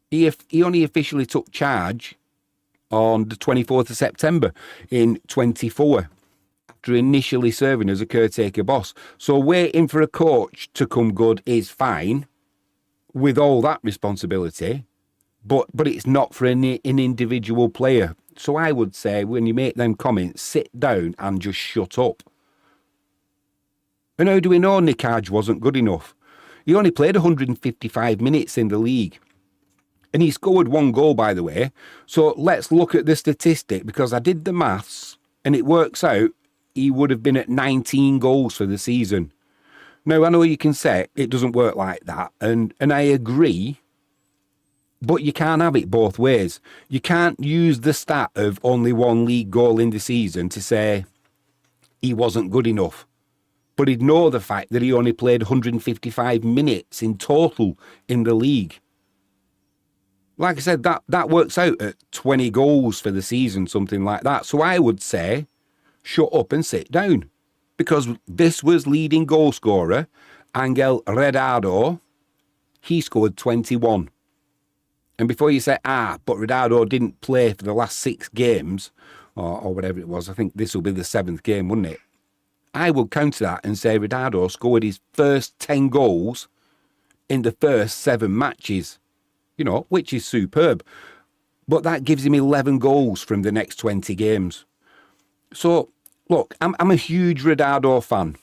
he only officially took charge on the 24th of September in 24, after initially serving as a caretaker boss. So waiting for a coach to come good is fine, with all that responsibility, but it's not for an individual player. So I would say, when you make them comments, sit down and just shut up. And how do we know Nikaj wasn't good enough? He only played 155 minutes in the league. And he scored one goal, by the way. So let's look at the statistic, because I did the maths, and it works out he would have been at 19 goals for the season. Now, I know you can say it doesn't work like that, and I agree. But you can't have it both ways. You can't use the stat of only one league goal in the season to say he wasn't good enough, but ignore the fact that he only played 155 minutes in total in the league. Like I said, that works out at 20 goals for the season, something like that. So I would say, shut up and sit down. Because this was leading goal scorer, Angel Redado. He scored 21. And before you say, but Redado didn't play for the last 6 games, or whatever it was, I think this will be the 7th game, wouldn't it? I will counter that and say Redado scored his first 10 goals in the first 7 matches, you know, which is superb. But that gives him 11 goals from the next 20 games. So, look, I'm a huge Redado fan.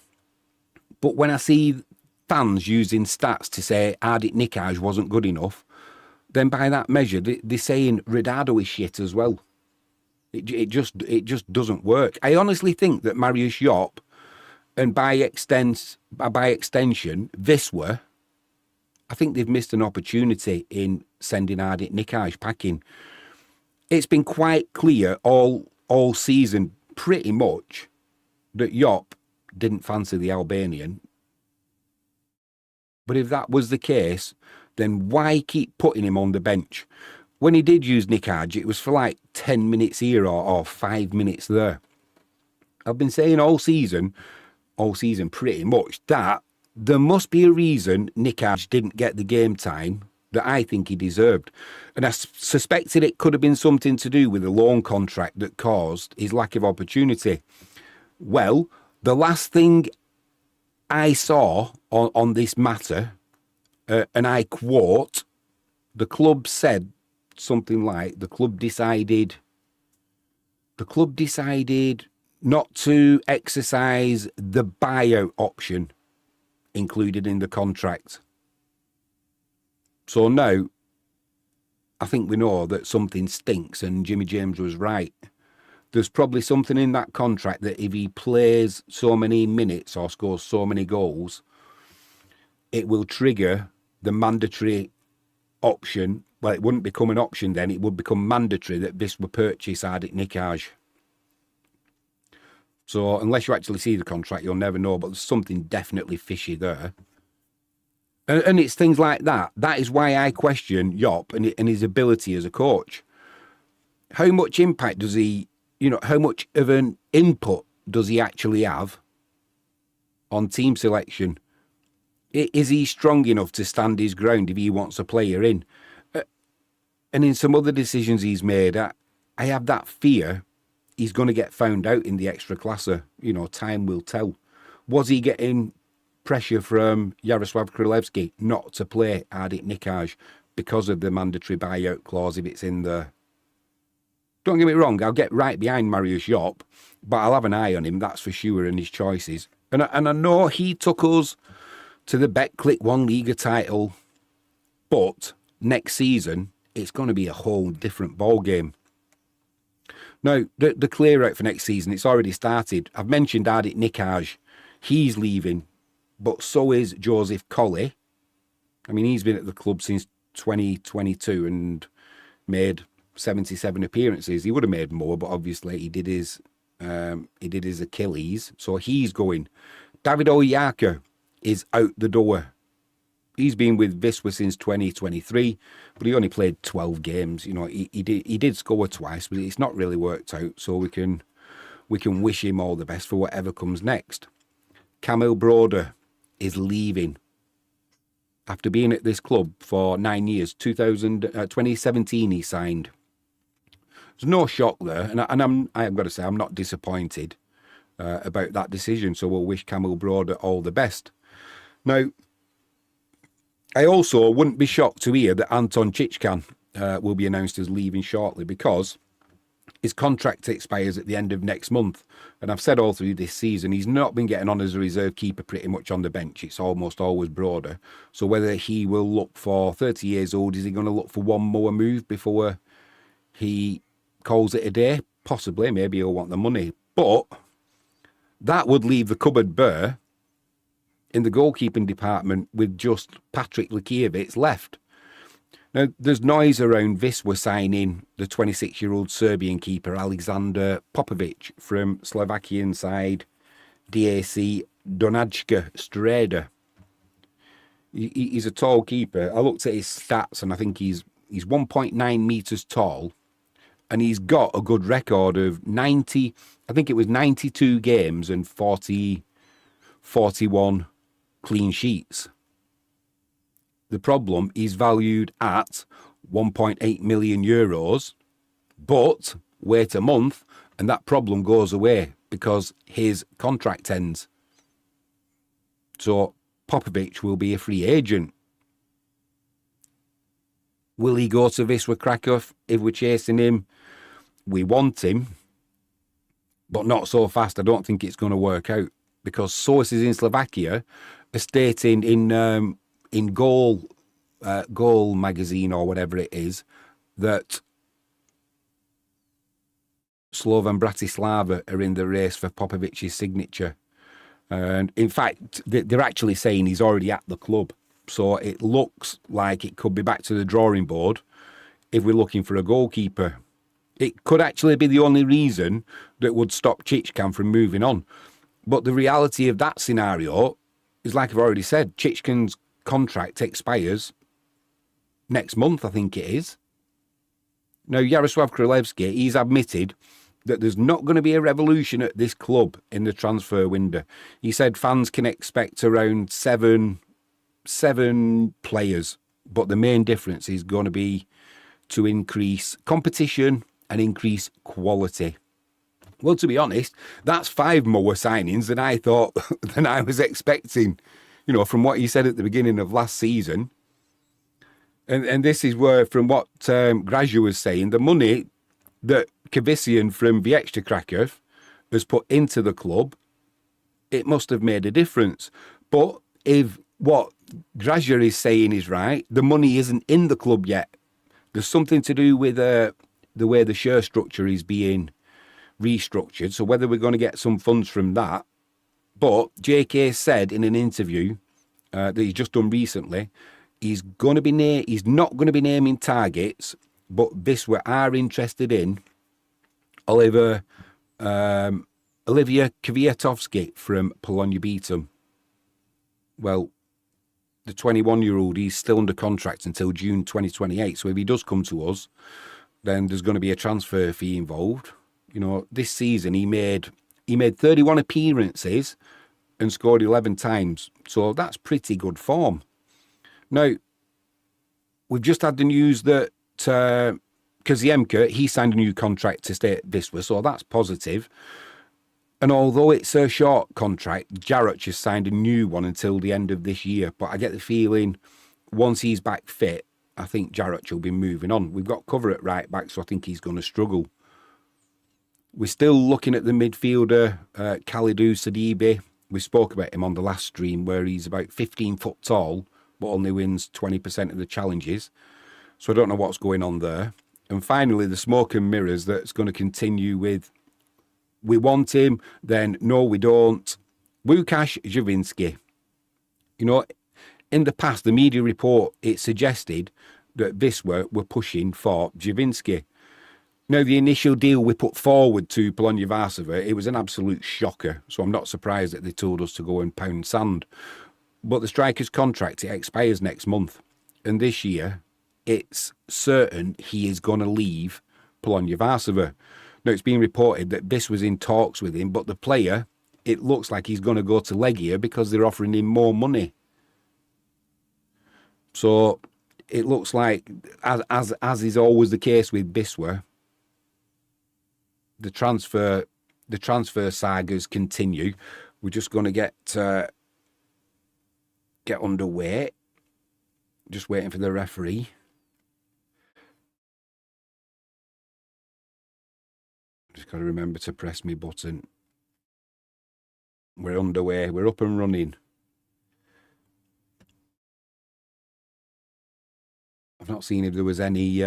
But when I see fans using stats to say Ardit Nikaj wasn't good enough, then by that measure, they're saying Redado is shit as well. It just doesn't work. I honestly think that Mariusz Jop, and by extension, Wisła, I think they've missed an opportunity in sending Ardit Nikaj packing. It's been quite clear all season, pretty much, that Jop didn't fancy the Albanian. But if that was the case, then why keep putting him on the bench? When he did use Nikaj, it was for like 10 minutes here or 5 minutes there. I've been saying all season pretty much, that there must be a reason Nikaj didn't get the game time that I think he deserved. And I suspected it could have been something to do with the loan contract that caused his lack of opportunity. Well, the last thing I saw on this matter, and I quote, the club said something like the club decided not to exercise the buyout option included in the contract. So now, I think we know that something stinks, and Jimmy James was right. There's probably something in that contract that if he plays so many minutes or scores so many goals, it will trigger the mandatory option. Well, it wouldn't become an option then, it would become mandatory that this would purchase Ardit Nikaj. So unless you actually see the contract, you'll never know, but there's something definitely fishy there. And it's things like that. That is why I question Joop and his ability as a coach. How much impact does he, how much of an input does he actually have on team selection? Is he strong enough to stand his ground if he wants a player in? And in some other decisions he's made, I have that fear he's going to get found out in the Ekstraklasa. Time will tell. Was he getting pressure from Jaroslav Kralevsky not to play Ardit Nikaj because of the mandatory buyout clause if it's in there? Don't get me wrong, I'll get right behind Mariusz Joop, but I'll have an eye on him, that's for sure, and his choices. And I know he took us to the Betclic 1 Liga title, but next season it's going to be a whole different ball game. Now, the clear out for next season, it's already started. I've mentioned Ardit Nikaj. He's leaving, but so is Joseph Colley. I mean, he's been at the club since 2022 and made 77 appearances. He would have made more, but obviously he did his Achilles, so he's going. David Oyaka is out the door. He's been with Wisła since 2023, but he only played 12 games. He did score twice, but it's not really worked out. So we can wish him all the best for whatever comes next. Kamil Broder is leaving after being at this club for 9 years. 2017 he signed. There's no shock there, and I've got to say I'm not disappointed about that decision. So we'll wish Kamil Broder all the best. Now, I also wouldn't be shocked to hear that Anton Chichkan will be announced as leaving shortly, because his contract expires at the end of next month. And I've said all through this season, he's not been getting on as a reserve keeper pretty much on the bench. It's almost always Broder. So whether he will look for 30 years old, is he going to look for one more move before he calls it a day? Possibly, maybe he'll want the money. But that would leave the cupboard bare in the goalkeeping department with just Patrick Lekiewicz left. Now, there's noise around Wisła signing the 26-year-old Serbian keeper Alexander Popovic from Slovakian side DAC Donjacka Streda. He's a tall keeper. I looked at his stats and I think he's 1.9 metres tall, and he's got a good record of 92 games and 41 clean sheets. The problem is valued at 1.8 million euros, but wait a month and that problem goes away because his contract ends. So Popovic will be a free agent. Will he go to Wisła Krakow if we're chasing him? We want him, but not so fast. I don't think it's going to work out, because sources in Slovakia are stating in Goal magazine or whatever it is that Slovan Bratislava are in the race for Popovic's signature. And in fact, they're actually saying he's already at the club. So it looks like it could be back to the drawing board if we're looking for a goalkeeper. It could actually be the only reason that would stop Chichkan from moving on. But the reality of that scenario is, like I've already said, Chichkan's contract expires next month, I think it is. Now, Jaroslav Kralevsky, he's admitted that there's not going to be a revolution at this club in the transfer window. He said fans can expect around seven players, but the main difference is going to be to increase competition and increase quality. Well, to be honest, that's 5 more signings than I thought, than I was expecting, from what he said at the beginning of last season. And this is where, from what Grazia was saying, the money that Kavisian from Wisla Krakow has put into the club, it must have made a difference. But if what Grazia is saying is right, the money isn't in the club yet. There's something to do with the way the share structure is being restructured. So whether we're going to get some funds from that. But JK said in an interview that he's just done recently, he's not going to be naming targets, but Wisła are interested in Olivia Kwiatkowski from Pogoń Siedlce. Well, the 21-year-old, he's still under contract until June 2028. So if he does come to us, then there's going to be a transfer fee involved. You know, this season he made 31 appearances and scored 11 times. So that's pretty good form. Now, we've just had the news that Kaziemka, he signed a new contract to stay at Wisła, so that's positive. And although it's a short contract, Jarrett has signed a new one until the end of this year. But I get the feeling once he's back fit, I think Jarrett will be moving on. We've got cover at right back, so I think he's going to struggle. We're still looking at the midfielder, Kalidou Sidibe. We spoke about him on the last stream, where he's about 15 foot tall, but only wins 20% of the challenges. So I don't know what's going on there. And finally, the smoke and mirrors that's going to continue with, we want him, then no, we don't. Łukasz Javinski. You know, in the past, the media report, it suggested that Wisła were pushing for Javinski. Now, the initial deal we put forward to Pogoń Siedlce, it was an absolute shocker. So I'm not surprised that they told us to go and pound sand. But the striker's contract, it expires next month. And this year, it's certain he is going to leave Pogoń Siedlce. Now, it's been reported that this was in talks with him, but the player, it looks like he's going to go to Liga because they're offering him more money. So it looks like, as is always the case with Wisła, the transfer sagas continue. We're just going to get underway. Just waiting for the referee. Just got to remember to press my button. We're underway. We're up and running. I've not seen if there was any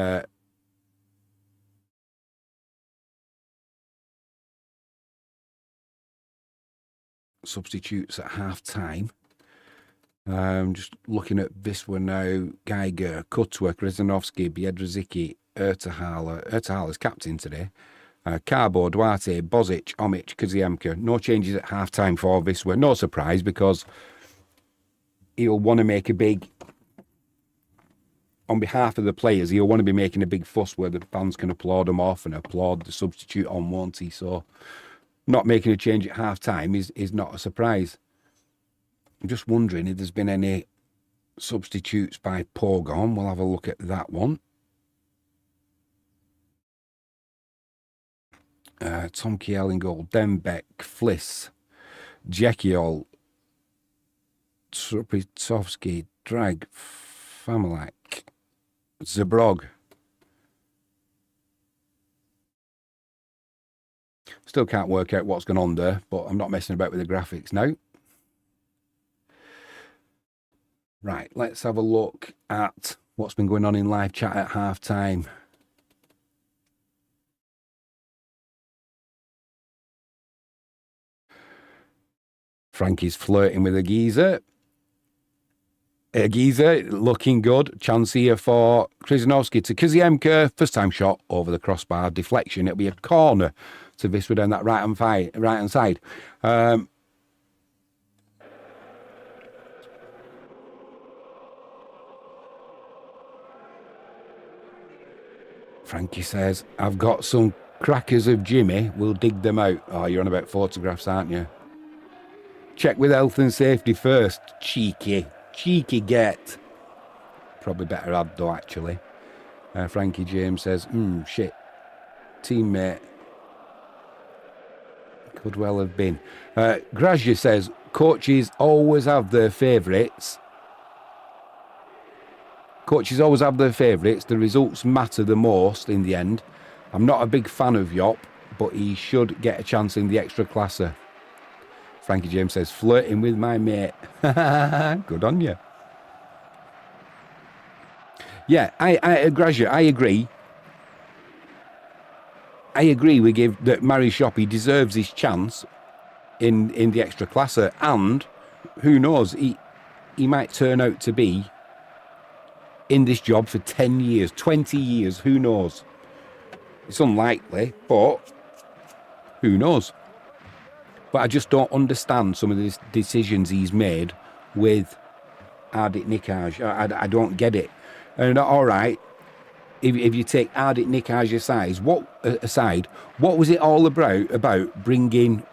substitutes at half time. Just looking at Wisła now. Geiger, Kutwa, Krzyżanowski, Biedrzycki, Ertahaler's captain today. Carbo, Duarte, Bozic, Omic, Kaziemka. No changes at half time for Wisła. No surprise, because he'll want to make a big, on behalf of the players, he'll want to be making a big fuss where the fans can applaud him off and applaud the substitute on, won't he? So not making a change at half time is not a surprise. I'm just wondering if there's been any substitutes by Pogon. We'll have a look at that one. Tom Kiel in goal, Dembeck, Fliss, Jekiol, Trupitovsky, Drag, Famalak, Zabrog. Still can't work out what's going on there, but I'm not messing about with the graphics now. Right, let's have a look at what's been going on in live chat at half time. Frankie's flirting with a geezer. Looking good. Chance here for Krzyżanowski to Kaziemka. First time shot over the crossbar. Deflection. It'll be a corner to Wisła down that right hand side. Frankie says, I've got some crackers of Jimmy. We'll dig them out. Oh, you're on about photographs, aren't you? Check with health and safety first. Cheeky get. Probably better add though, actually. Frankie James says, shit. Teammate. Could well have been. Grazia says, coaches always have their favourites. Coaches always have their favourites. The results matter the most in the end. I'm not a big fan of Yop, but he should get a chance in the extra classer. Frankie James says, flirting with my mate. Good on you. Yeah, I agree. I agree we give that Mary Shoppy deserves his chance in the extra classer, and who knows, he might turn out to be in this job for 10 years, 20 years, who knows? It's unlikely, but who knows? But I just don't understand some of the decisions he's made with Ardit Nikaj. I don't get it. And all right, if you take Ardit Nikaj aside, what was it all about bringing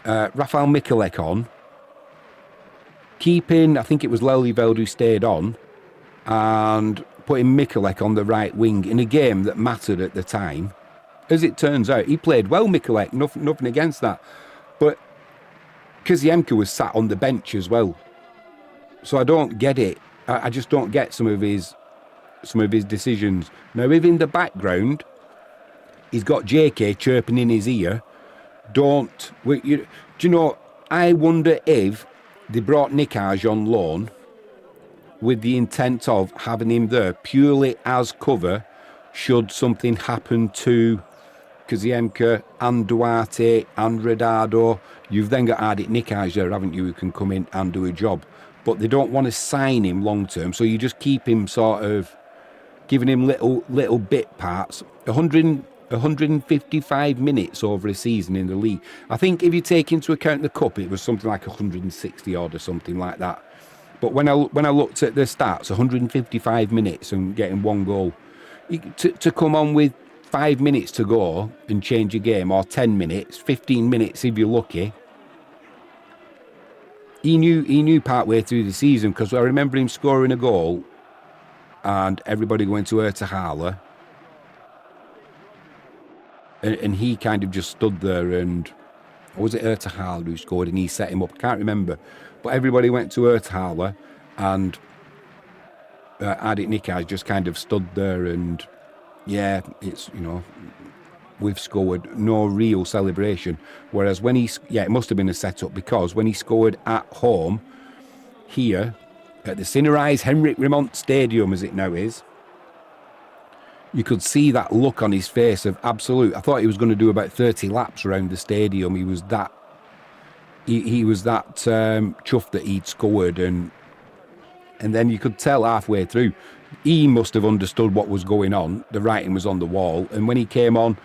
Rafael Mikulek on, keeping, I think it was Lelyveld who stayed on, and putting Mikulek on the right wing in a game that mattered at the time? As it turns out, he played well, Mikulek, nothing against that. But Kaziemka was sat on the bench as well. So I don't get it. I just don't get some of his decisions. Now, if in the background he's got JK chirping in his ear, do you know, I wonder if they brought Nikaj on loan with the intent of having him there purely as cover should something happen to Kaziemka and Duarte and Redado. You've then got Ardit Nikaj there, haven't you, who can come in and do a job. But they don't want to sign him long term, so you just keep him sort of giving him little bit parts. 155 minutes over a season in the league. I think if you take into account the cup, it was something like 160 odd or something like that. But when I looked at the stats, 155 minutes and getting one goal, to come on with 5 minutes to go and change a game, or 10 minutes, 15 minutes if you're lucky. He knew partway through the season, because I remember him scoring a goal and everybody going to Ertahala, and he kind of just stood there, and was it Ertahala who scored and he set him up? I can't remember, but everybody went to Ertahala and Ardit Nikaj just kind of stood there, and yeah, it's, you know, we've scored, no real celebration. Whereas when it must have been a setup, because when he scored at home here at the Sinnerise Henrik Remont Stadium, as it now is, you could see that look on his face of absolute. I thought he was going to do about 30 laps around the stadium. He was that chuffed that he'd scored, and then you could tell halfway through he must have understood what was going on. The writing was on the wall, and when he came on,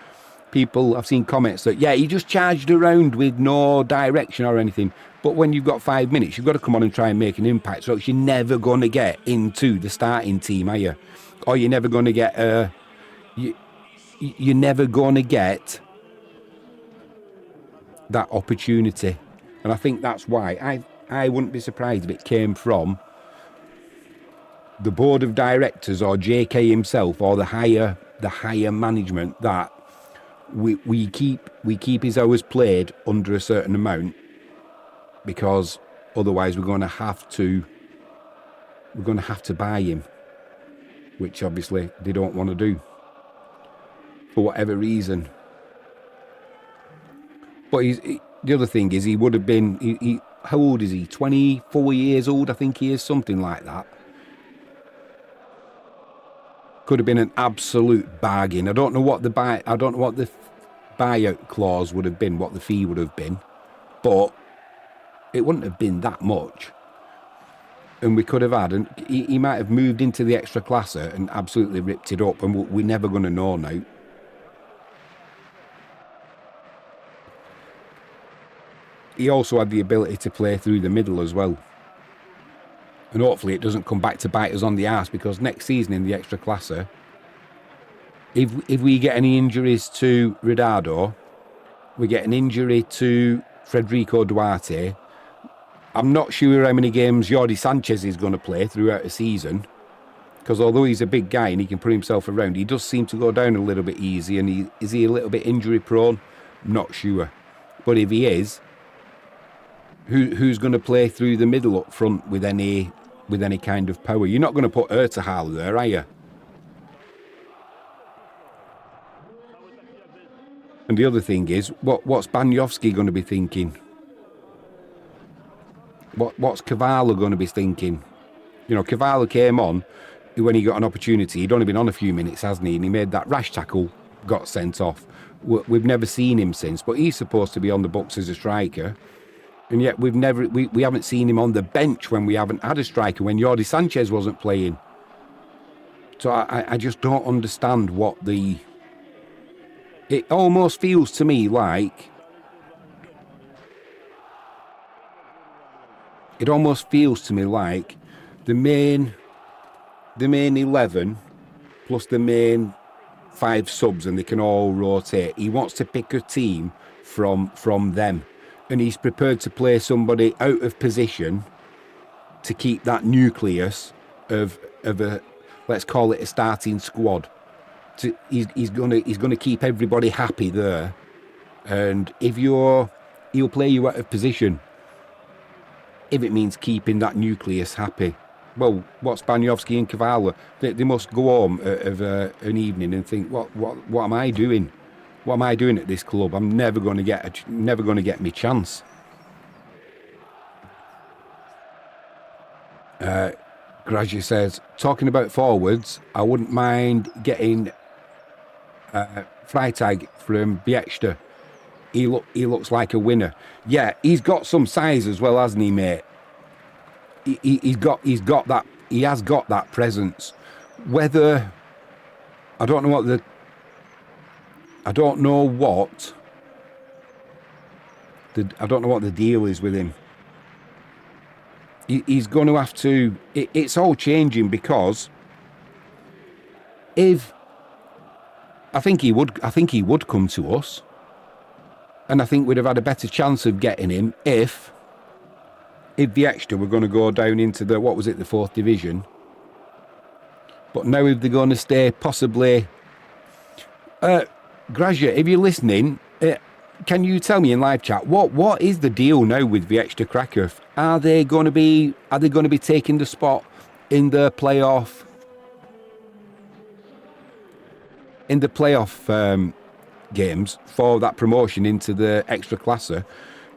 I've seen comments that, yeah, he just charged around with no direction or anything. But when you've got 5 minutes, you've got to come on and try and make an impact. So you're never going to get into the starting team, are you? Or you're never going to get you're never going to get that opportunity. And I think that's why I wouldn't be surprised if it came from the board of directors or JK himself or the higher management, that we keep his hours played under a certain amount, because otherwise we're going to have to buy him, which obviously they don't want to do for whatever reason. But the other thing is, he would have been, how old is he? 24 years old, I think he is, something like that. Could have been an absolute bargain. I don't know what the buyout clause would have been, what the fee would have been, but it wouldn't have been that much. And we could have had, and he might have moved into the extra classer and absolutely ripped it up, and we're never going to know now. He also had the ability to play through the middle as well. And hopefully it doesn't come back to bite us on the arse, because next season in the extra classer, if we get any injuries to Redado, we get an injury to Federico Duarte, I'm not sure how many games Jordi Sanchez is going to play throughout the season, because although he's a big guy and he can put himself around, he does seem to go down a little bit easy. And is he a little bit injury prone? Not sure. But if he is, who's going to play through the middle up front with any with any kind of power. You're not going to put Ertahala there, are you? And the other thing is, what's Banyovski going to be thinking? What's Cavallo going to be thinking? You know, Cavallo came on when he got an opportunity. He'd only been on a few minutes, hasn't he? And he made that rash tackle, got sent off. We've never seen him since, but he's supposed to be on the books as a striker. And yet we haven't seen him on the bench when we haven't had a striker, when Jordi Sanchez wasn't playing. So I just don't understand what the... It almost feels to me like... It almost feels to me like the main 11 plus the main 5 subs, and they can all rotate. He wants to pick a team from them, and he's prepared to play somebody out of position to keep that nucleus of a, let's call it a starting squad. He's gonna keep everybody happy there, and he'll play you out of position if it means keeping that nucleus happy. Well, what's Banyovski and Cavallo? They must go home of an evening and think, what am I doing? What am I doing at this club? I'm never going to get my chance. Grazier says, talking about forwards, I wouldn't mind getting Freitag from Biekster. He looks like a winner. Yeah, he's got some size as well, hasn't he, mate? He has got that presence. Whether I don't know what the deal is with him. He's going to have to. It's all changing, because I think he would come to us. And I think we'd have had a better chance of getting him if the extra were going to go down into the 4th division. But now if they're going to stay possibly... Grazier, if you're listening, can you tell me in live chat, what is the deal now with Wisła Krakow? Are they going to be taking the spot in the playoff games for that promotion into the extra classer?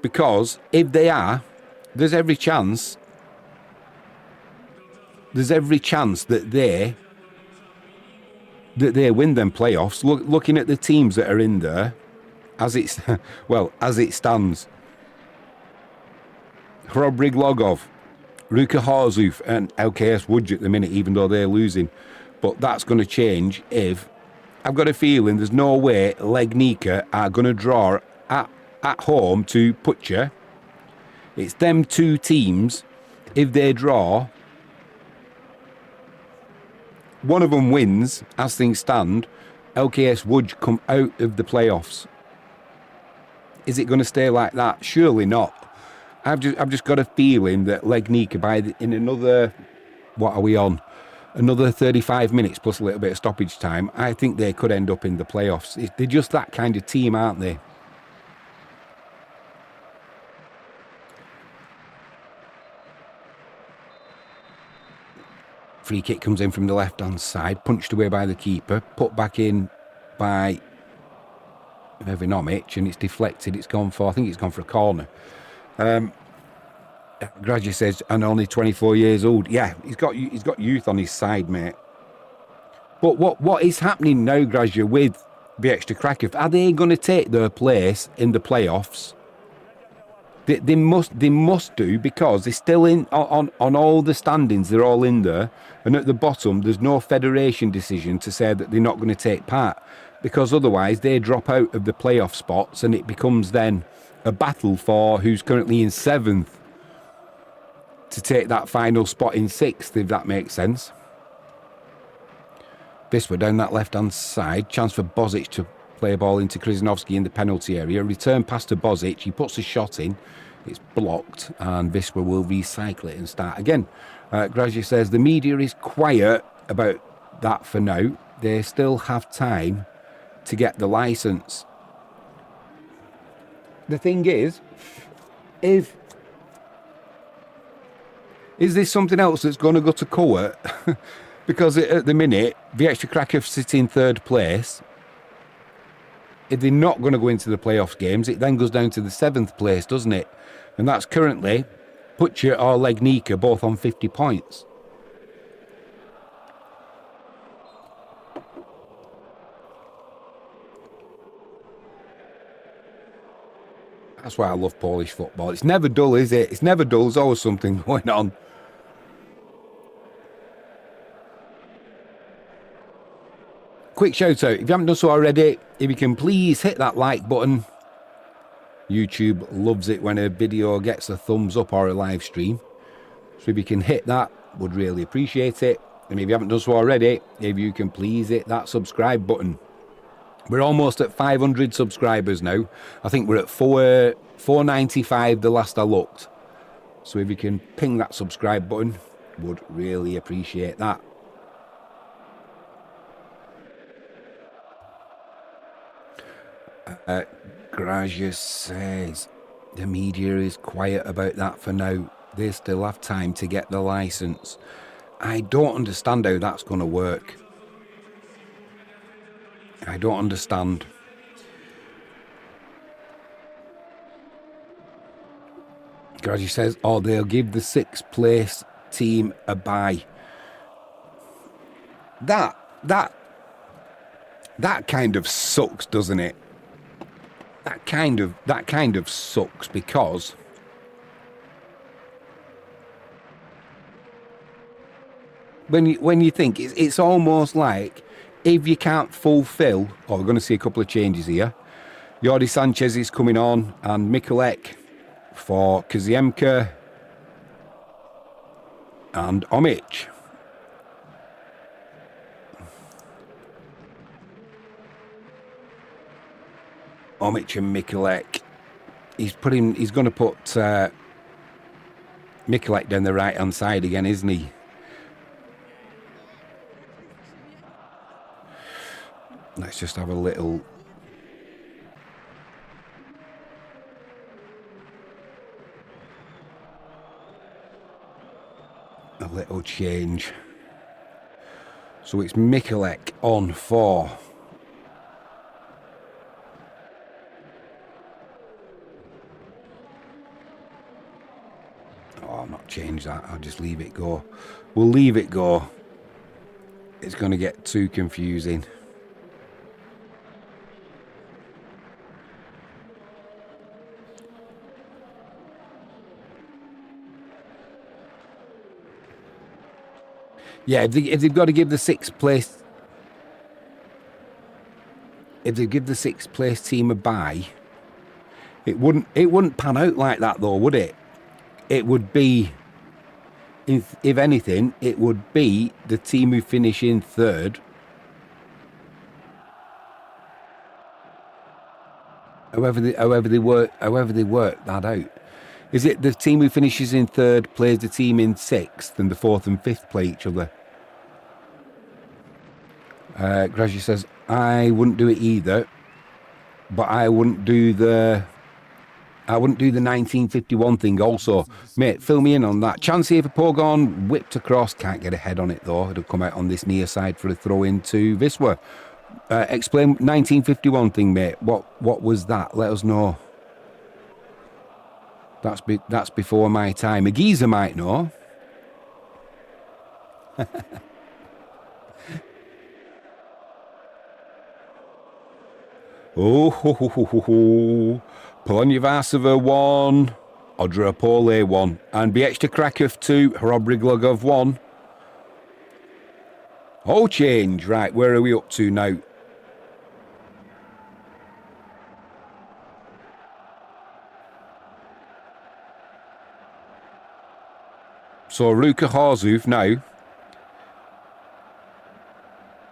Because if they are, there's every chance that they win them playoffs. Looking at the teams that are in there, as it stands, Hrobrig Logov, Ruka Horzuf and LKS Łódź at the minute, even though they're losing. But that's going to change if... I've got a feeling there's no way Legnica are going to draw at home to Pucha. It's them two teams. If they draw, one of them wins, as things stand, LKS Łódź come out of the playoffs. Is it going to stay like that? Surely not. I've just got a feeling that Legnica, in another, what are we on? Another 35 minutes plus a little bit of stoppage time, I think they could end up in the playoffs. They're just that kind of team, aren't they? Free kick comes in from the left-hand side, punched away by the keeper, put back in by Vevinomic, and it's deflected. I think it's gone for a corner. Grazier says, and only 24 years old. Yeah, he's got youth on his side, mate. But what is happening now, Grazier, with Wisła Krakow? Are they going to take their place in the playoffs? They must do, because they're still in on all the standings. They're all in there, and at the bottom there's no federation decision to say that they're not going to take part, because otherwise they drop out of the playoff spots, and it becomes then a battle for who's currently in 7th to take that final spot in 6th, if that makes sense. Wisła down that left-hand side. Chance for Bozic to play a ball into Krzyżanowski in the penalty area. Return pass to Bozic. He puts a shot in. It's blocked, and Wisła will recycle it and start again. Grazier says the media is quiet about that for now. They still have time to get the licence. The thing is, if Is this something else that's going to go to court? Because at the minute, Wisła Kraków sit in third place. If they're not going to go into the playoffs games, it then goes down to the 7th place, doesn't it? And that's currently Puccia or Legnica, both on 50 points. That's why I love Polish football. It's never dull, is it? It's never dull. There's always something going on. Quick shout out, if you haven't done so already, if you can please hit that like button. YouTube loves it when a video gets a thumbs up or a live stream. So if you can hit that, would really appreciate it. And if you haven't done so already, if you can please hit that subscribe button. We're almost at 500 subscribers now. I think we're at 495 the last I looked. So if you can ping that subscribe button, would really appreciate that. Gracious says the media is quiet about that for now. They still have time to get the license. I don't understand how that's going to work. I don't understand. Gracious says, oh, they'll give the 6th place team a bye. That kind of sucks, doesn't it? That kind of sucks, because when you think it's almost like, if you can't fulfill, we're going to see a couple of changes here. Jordi Sanchez is coming on, and Mikulek for Kaziemka and Omic. Omic and Mikulek. He's going to put Mikulek down the right hand side again, isn't he? Let's just have a little change. So it's Mikulek on for I'll not change that. I'll just leave it go. We'll leave it go. It's going to get too confusing. Yeah, if they've got to give the 6th place, if they give the 6th place team a bye, it wouldn't pan out like that though, would it? It would be, if anything, it would be the team who finish in 3rd. However they work that out. Is it the team who finishes in 3rd plays the team in 6th, and the 4th and 5th play each other? Gracia says, I wouldn't do it either, but I wouldn't do the 1951 thing also. Mate, fill me in on that. Chance here for Pogon, whipped across, can't get a head on it though. It'll come out on this near side for a throw into Wisła. Explain 1951 thing, mate. What was that? Let us know. That's before my time. A geezer might know. Oh, ho, ho, ho, ho, ho. Pogoń Siedlce 1, Odra Opole 1, and Wisła Kraków 2, Hrobrygłogów 1. Oh, change. Right, where are we up to now? So Ruka Horzów now.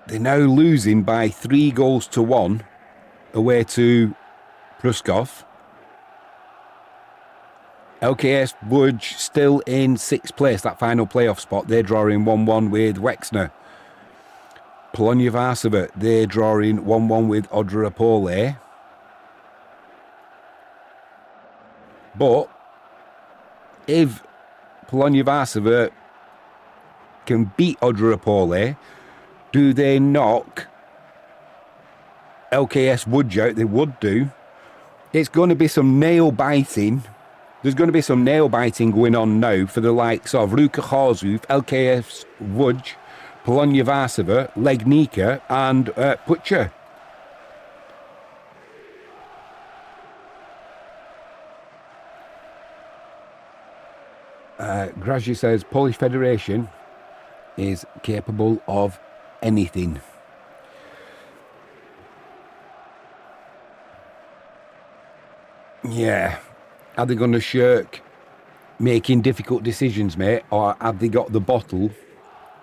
They're now losing by 3-1 away to Pruszków. LKS Łódź still in 6th place, that final playoff spot. They're drawing 1-1 with Wexner. Pogoń Siedlce, they're drawing 1-1 with Odra Opole. But if Pogoń Siedlce can beat Odra, do they knock LKS Łódź out? They would do. It's going to be some nail biting. There's going to be some nail biting going on now for the likes of Ruka Chorzów, LKS Łódź, Pogoń Siedlce, Legnica and Pucha. Grazi says Polish Federation is capable of anything. Yeah. Are they going to shirk making difficult decisions, mate, or have they got the bottle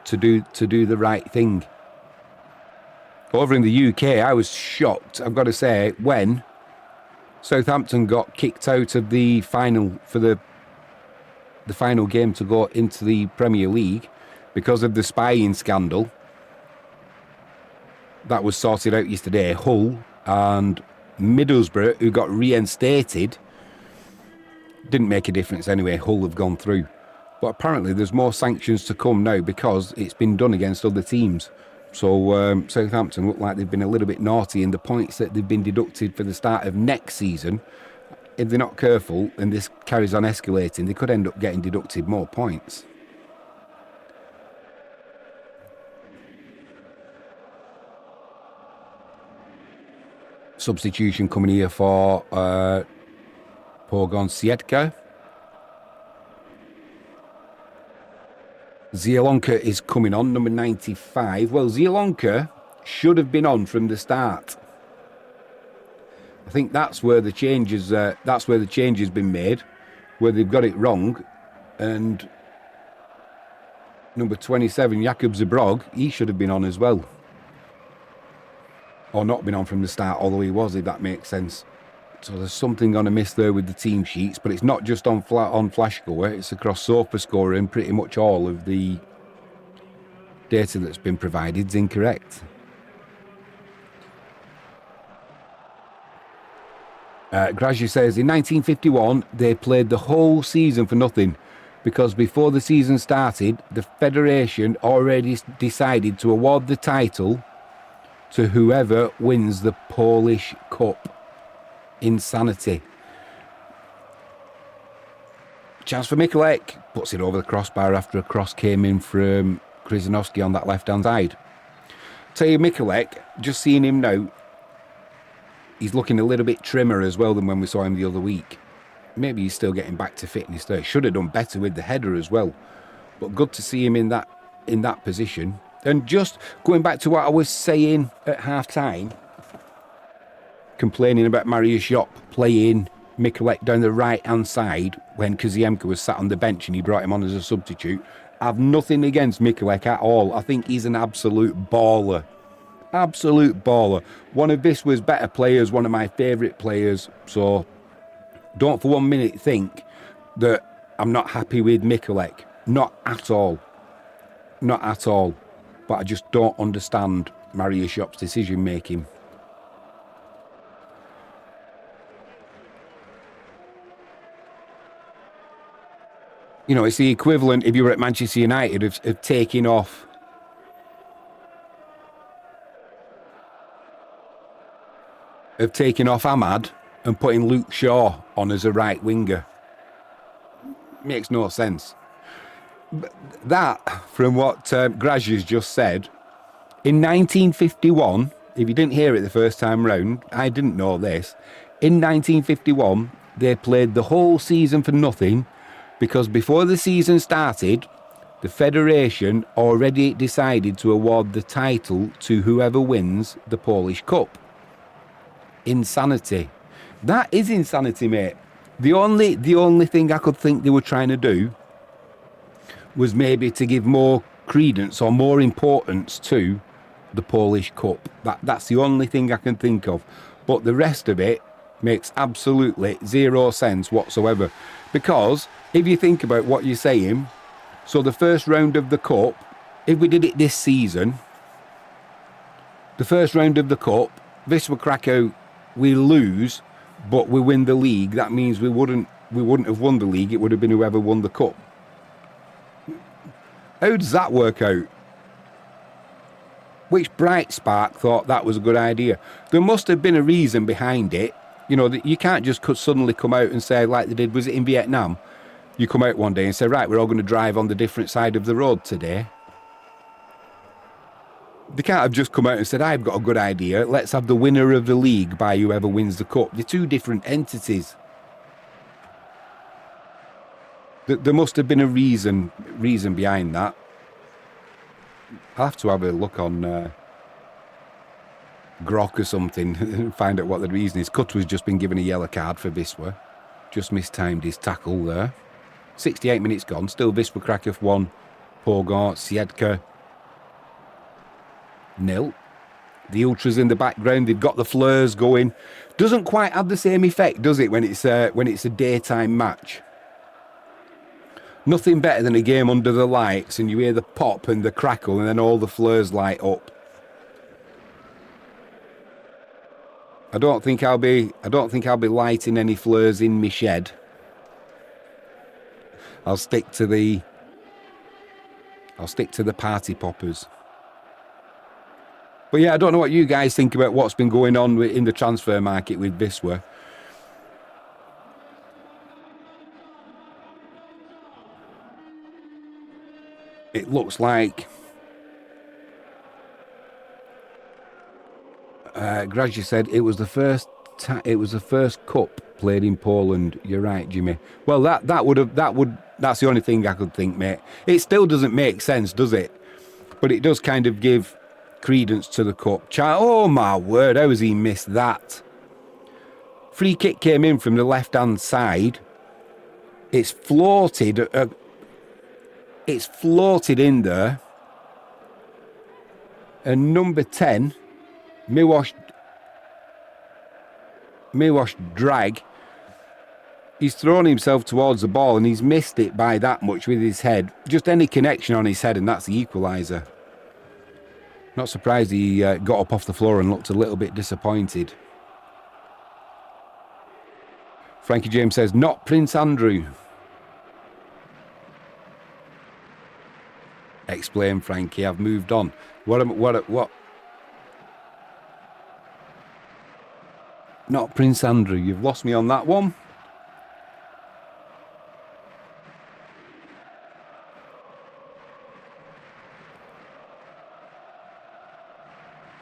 to do the right thing? Over in the UK, I was shocked, I've got to say, when Southampton got kicked out of the final for the final game to go into the Premier League because of the spying scandal. That was sorted out yesterday. Hull and Middlesbrough, who got reinstated, didn't make a difference anyway. Hull have gone through. But apparently there's more sanctions to come now because it's been done against other teams. So Southampton look like they've been a little bit naughty in the points that they've been deducted for the start of next season. If they're not careful and this carries on escalating, they could end up getting deducted more points. Substitution coming here for Pogoń Siedlce. Zielonka is coming on, number 95. Well, Zielonka should have been on from the start. I think that's where the changes. That's where the change has been made, where they've got it wrong. And number 27, Jakub Zabrog, he should have been on as well, or not been on from the start, although he was, if that makes sense. So there's something on a miss there with the team sheets, but it's not just on FlashScore, it's across SofaScore, and pretty much all of the data that's been provided is incorrect. Grazi says, in 1951, they played the whole season for nothing because before the season started, the Federation already decided to award the title to whoever wins the Polish Cup. Insanity. Chance for Mikulek. Puts it over the crossbar after a cross came in from Krzyzanowski on that left-hand side. Tell you, Mikulek, just seeing him now, he's looking a little bit trimmer as well than when we saw him the other week. Maybe he's still getting back to fitness there. Should have done better with the header as well. But good to see him in that position. And just going back to what I was saying at half-time, complaining about Mariusz Jop playing Mikulek down the right-hand side when Kaziemka was sat on the bench and he brought him on as a substitute. I've nothing against Mikulek at all. I think he's an absolute baller. Absolute baller. One of Wisła's better players, one of my favourite players. So don't for 1 minute think that I'm not happy with Mikulek. Not at all. Not at all. But I just don't understand Mariusz Jop's decision making. You know, it's the equivalent, if you were at Manchester United, of taking off Ahmad and putting Luke Shaw on as a right winger. Makes no sense. But that, from what Grazi's just said, in 1951, if you didn't hear it the first time round, I didn't know this. In 1951, they played the whole season for nothing because before the season started, the Federation already decided to award the title to whoever wins the Polish Cup. Insanity. That is insanity, mate. The only thing I could think they were trying to do was maybe to give more credence or more importance to the Polish Cup. That's the only thing I can think of. But the rest of it makes absolutely zero sense whatsoever. Because if you think about what you're saying, so the first round of the Cup, if we did it this season, the first round of the Cup, Wisła Krakow, we lose, but we win the league. That means we wouldn't have won the league. It would have been whoever won the Cup. How does that work out? Which bright spark thought that was a good idea? There must have been a reason behind it. You know, that you can't just suddenly come out and say, like they did, was it in Vietnam? You come out one day and say, right, we're all going to drive on the different side of the road today. They can't have just come out and said, I've got a good idea. Let's have the winner of the league by whoever wins the cup. They're two different entities. There must have been a reason behind that. I'll have to have a look on Grok or something and find out what the reason is. Cutter's just been given a yellow card for Wisła. Just mistimed his tackle there. 68 minutes gone. Still Wisła Kraków 1. Pogoń Siedlce 0. The ultras in the background. They've got the flares going. Doesn't quite have the same effect, does it, when it's a daytime match? Nothing better than a game under the lights and you hear the pop and the crackle and then all the flares light up. I don't think I'll be lighting any flares in my shed. I'll stick to the party poppers. But yeah, I don't know what you guys think about what's been going on in the transfer market with Wisła. It looks like Grazi said it was the first cup played in Poland. You're right, Jimmy. Well, that's the only thing I could think, mate. It still doesn't make sense, does it? But it does kind of give credence to the cup. Oh my word, how has he missed that? Free kick came in from the left-hand side. It's floated. It's floated in there. And number 10, Miłosz Drag, he's thrown himself towards the ball and he's missed it by that much with his head. Just any connection on his head and that's the equaliser. Not surprised he got up off the floor and looked a little bit disappointed. Frankie James says, not Prince Andrew. Explain, Frankie, I've moved on. What? Not Prince Andrew, you've lost me on that one.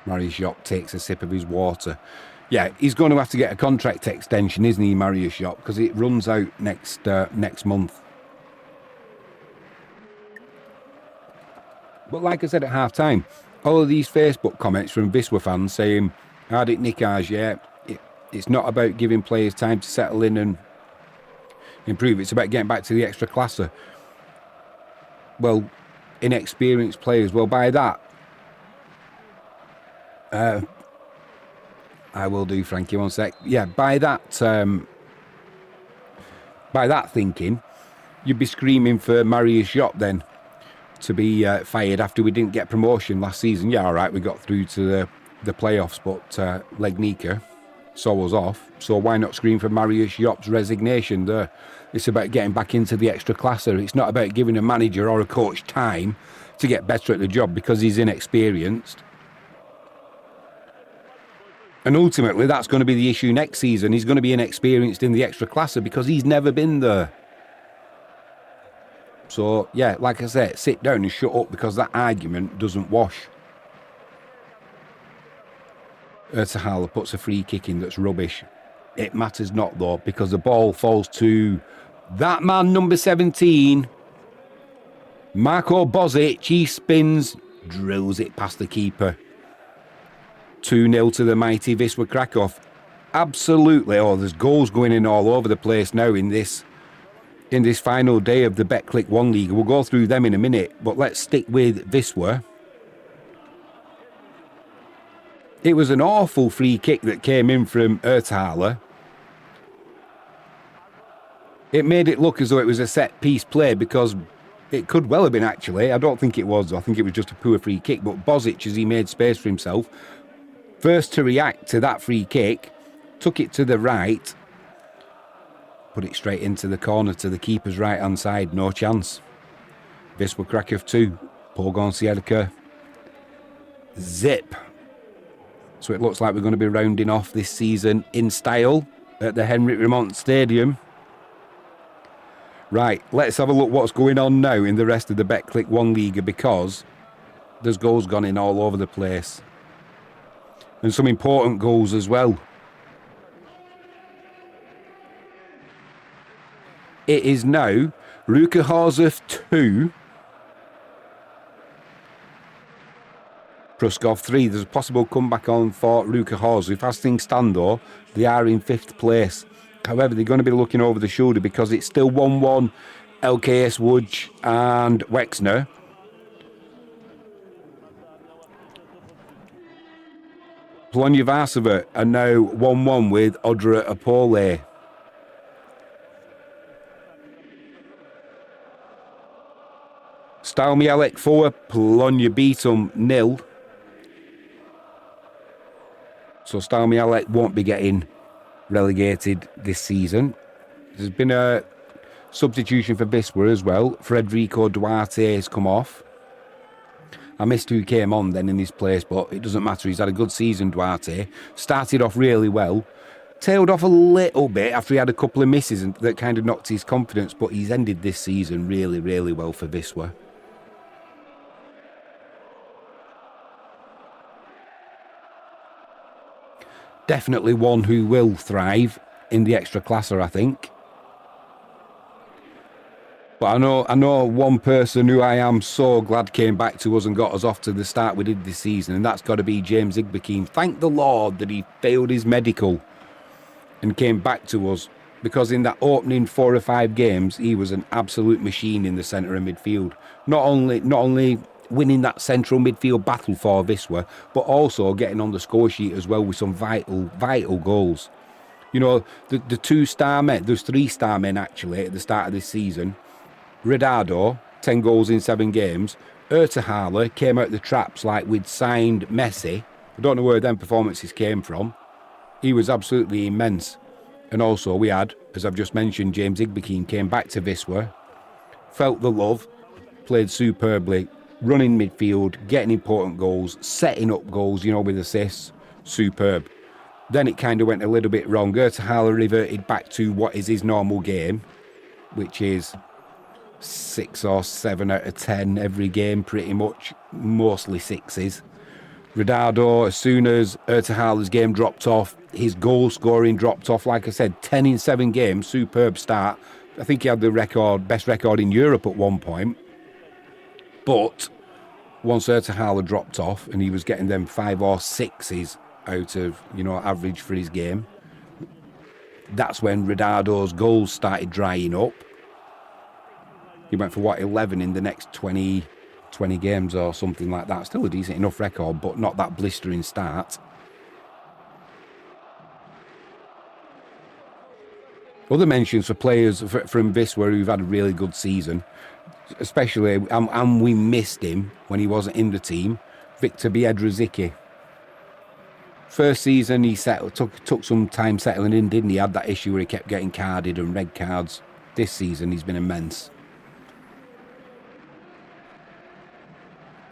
Mariusz Jopp takes a sip of his water. Yeah, he's going to have to get a contract extension, isn't he, Mariusz Jopp? Because it runs out next month. But like I said at half-time, all of these Facebook comments from Wisła fans saying, Hardik Nikaj, yeah, it's not about giving players time to settle in and improve. It's about getting back to the extra classer. Well, inexperienced players. Well, by that, I will do, Frankie, one sec. Yeah, by that thinking, you'd be screaming for Mariusz Jopp then to be fired after we didn't get promotion last season. Yeah, all right, we got through to the playoffs, but Legnica saw us off. So why not scream for Mariusz Jopp's resignation there? It's about getting back into the extra classer. It's not about giving a manager or a coach time to get better at the job because he's inexperienced. And ultimately, that's going to be the issue next season. He's going to be inexperienced in the extra classer because he's never been there. So, yeah, like I said, sit down and shut up because that argument doesn't wash. Ertahala puts a free kick in that's rubbish. It matters not, though, because the ball falls to that man, number 17. Marko Bozic, he spins, drills it past the keeper. 2-0 to the mighty Wisła Kraków. Absolutely. Oh, there's goals going in all over the place now in this final day of the Betclic 1 League. We'll go through them in a minute, but let's stick with Wisła. It was an awful free kick that came in from Ertahala. It made it look as though it was a set-piece play because it could well have been, actually. I don't think it was. I think it was just a poor free kick. But Bozic, as he made space for himself, first to react to that free kick, took it to the right, put it straight into the corner to the keeper's right-hand side. No chance. Wisła Krakow 2, Pogoń Siedlce, zip. So it looks like we're going to be rounding off this season in style at the Henrik Remont Stadium. Right, let's have a look what's going on now in the rest of the Betclic 1 Liga, because there's goals gone in all over the place. And some important goals as well. It is now Ruka 2, Pruskov 3. There's a possible comeback on for Ruka. As things stand though, they are in 5th place. However, they're going to be looking over the shoulder because it's still 1-1 LKS Łódź and Wexner. Pogoń Siedlce are now 1-1 with Odra Opole. Stal Mielec 4, Pogoń beat them 0. So Stal Mielec won't be getting relegated this season. There's been a substitution for Wisła as well. Federico Duarte has come off. I missed who came on then in his place, but it doesn't matter. He's had a good season, Duarte. Started off really well. Tailed off a little bit after he had a couple of misses and that kind of knocked his confidence, but he's ended this season really, really well for Wisła. Definitely one who will thrive in the Ekstraklasser, I think. But I know one person who I am so glad came back to us and got us off to the start we did this season, and that's got to be James Igbekeem. Thank the Lord that he failed his medical and came back to us, because in that opening 4 or 5 games, he was an absolute machine in the centre of midfield. Not only winning that central midfield battle for Wisła, but also getting on the score sheet as well with some vital goals. You know, the 2-star men, there's 3-star men actually at the start of this season. Redado, 10 goals in 7 games. Ertehaler came out the traps like we'd signed Messi. I don't know where them performances came from. He was absolutely immense. And also we had, as I've just mentioned, James Igbekeem came back to Wisła, felt the love, played superbly, running midfield, getting important goals, setting up goals, you know, with assists. Superb. Then it kind of went a little bit wrong. Ertehaler reverted back to what is his normal game, which is 6 or 7 out of 10 every game, pretty much, mostly 6s. Redado, as soon as Ertehaler's game dropped off, his goal scoring dropped off. Like I said, 10 in 7 games, superb start. I think he had the best record in Europe at one point. But once Ertehaler dropped off and he was getting them 5 or 6s out of, you know, average for his game, that's when Redado's goals started drying up. He went for, 11 in the next 20 games or something like that. Still a decent enough record, but not that blistering start. Other mentions for players from Wisła who've had a really good season, especially, and we missed him when he wasn't in the team, Victor Biedrzycki. First season he took some time settling in, didn't he? He had that issue where he kept getting carded and red cards. This season he's been immense.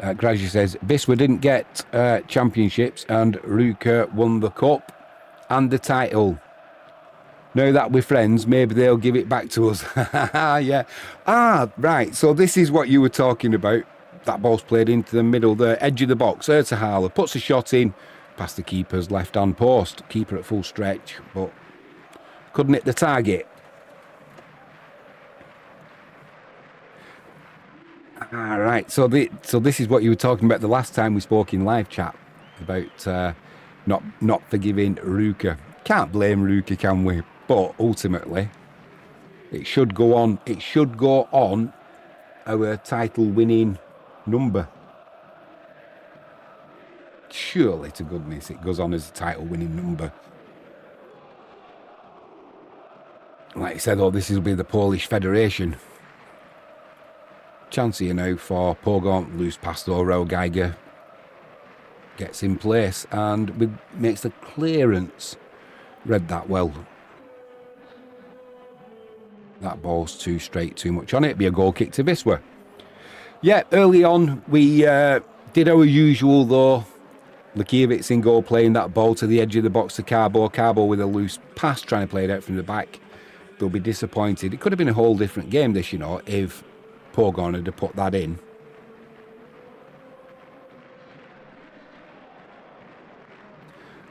Grazi says, Wisła didn't get championships and Ruka won the cup and the title. Now that we're friends, maybe they'll give it back to us. Yeah. Right. So this is what you were talking about. That ball's played into the middle, the edge of the box. Ertehaler puts a shot in, past the keeper's left-hand post. Keeper at full stretch, but couldn't hit the target. Right. So this is what you were talking about the last time we spoke in live chat about not forgiving Ruka. Can't blame Ruka, can we? But ultimately, it should go on. It should go on our title-winning number. Surely, to goodness, it goes on as a title-winning number. Like I said, this will be the Polish Federation. Chance here now for Pogon, loose past Raul Geiger. Gets in place and makes the clearance. Read that well. That ball's too straight, too much on it. Be a goal kick to Wisła. Yeah, early on we did our usual though. Lakiewicz in goal, playing that ball to the edge of the box to Carbo. Carbo with a loose pass, trying to play it out from the back. They'll be disappointed. It could have been a whole different game this, you know, if Pogon had put that in.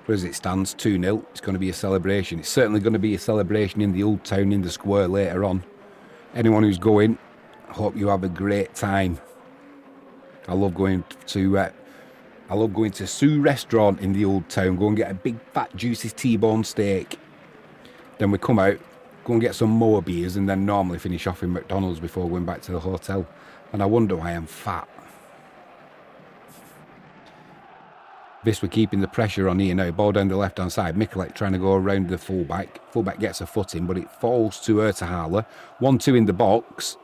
But as it stands, 2-0. It's going to be a celebration. It's certainly going to be a celebration in the Old Town, in the square later on. Anyone who's going, I hope you have a great time. I love going to Sue Restaurant in the Old Town. Go and get a big fat juicy T-bone steak. Then we come out, go and get some more beers, and then normally finish off in McDonald's before going back to the hotel. And I wonder why I'm fat. Wisła keeping the pressure on here now. Ball down the left hand side. Mikulek trying to go around the fullback. Fullback gets a foot in, but it falls to Ertahala. 1-2 in the box.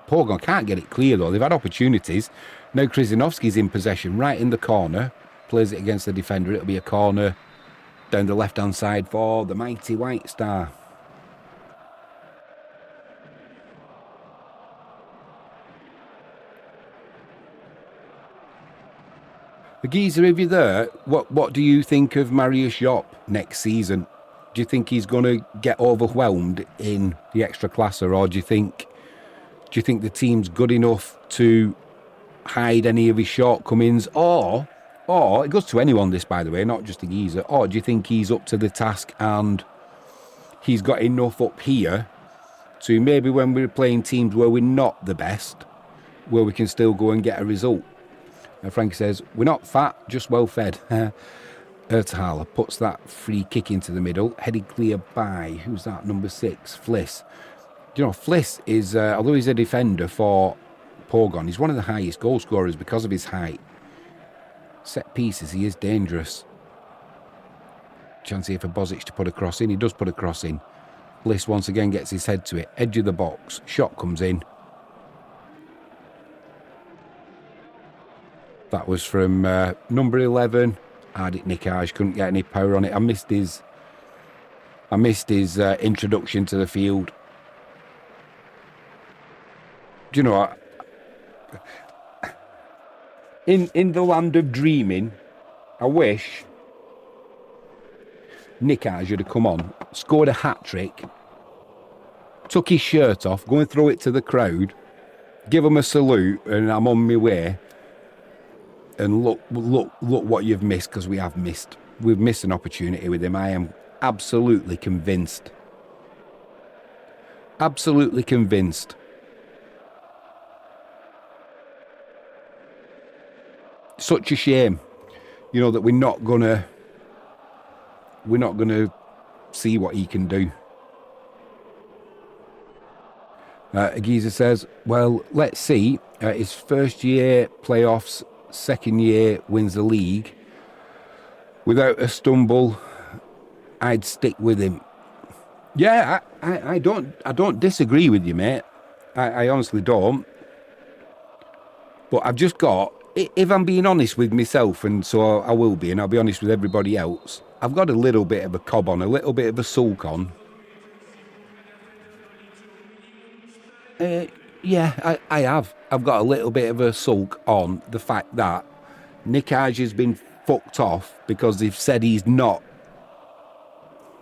Pogon can't get it clear though. They've had opportunities. Now Krzyzanowski's in possession, right in the corner. Plays it against the defender. It'll be a corner down the left hand side for the mighty White Star. The geezer, if you're there, what do you think of Mariusz Jopp next season? Do you think he's going to get overwhelmed in the Ekstraklasa, or do you think the team's good enough to hide any of his shortcomings, or it goes to anyone this, by the way, not just the geezer, or do you think he's up to the task and he's got enough up here to maybe when we're playing teams where we're not the best, where we can still go and get a result? And Frankie says, we're not fat, just well fed. Ertahala puts that free kick into the middle, headed clear by, who's that, number 6, Fliss. You know, Fliss is, although he's a defender for Pogon, he's one of the highest goal scorers because of his height. Set pieces, he is dangerous. Chance here for Bozic to put a cross in. He does put a cross in. Fliss once again gets his head to it. Edge of the box. Shot comes in. That was from number 11. Ardit Nikaj. Couldn't get any power on it. I missed his introduction to the field. Do you know what? In the land of dreaming, I wish Nikaj had come on, scored a hat-trick, took his shirt off, go and throw it to the crowd, give him a salute, and I'm on my way. And look what you've missed, because we have missed. We've missed an opportunity with him. I am absolutely convinced. Absolutely convinced. Such a shame, you know, that we're not gonna see what he can do. Agiza says, well, let's see. His first year playoffs, second year wins the league. Without a stumble, I'd stick with him. Yeah, I don't disagree with you, mate. I honestly don't. But I've just got, if I'm being honest with myself, and so I will be, and I'll be honest with everybody else, I've got a little bit of a cob on, a little bit of a sulk on. Yeah, I have. I've got a little bit of a sulk on the fact that Nikaj has been fucked off because they've said he's not.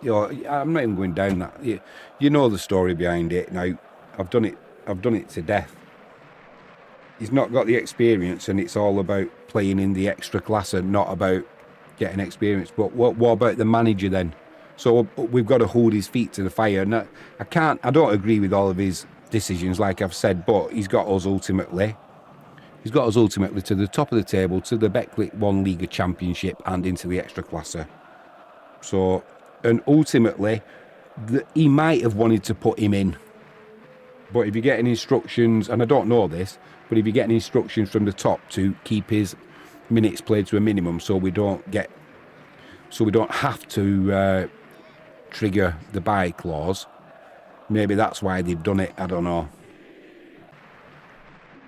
You know, I'm not even going down that. You know the story behind it now. I've done it to death. He's not got the experience, and it's all about playing in the Ekstraklasa, not about getting experience. But what about the manager then? So we've got to hold his feet to the fire. And I don't agree with all of his decisions, like I've said, but he's got us ultimately to the top of the table, to the Betclic 1 Liga Championship and into the Ekstraklasa. So, and ultimately, he might have wanted to put him in. But if you're getting instructions, and I don't know this, but if you're getting instructions from the top to keep his minutes played to a minimum, so we don't have to trigger the buy clause, maybe that's why they've done it. I don't know.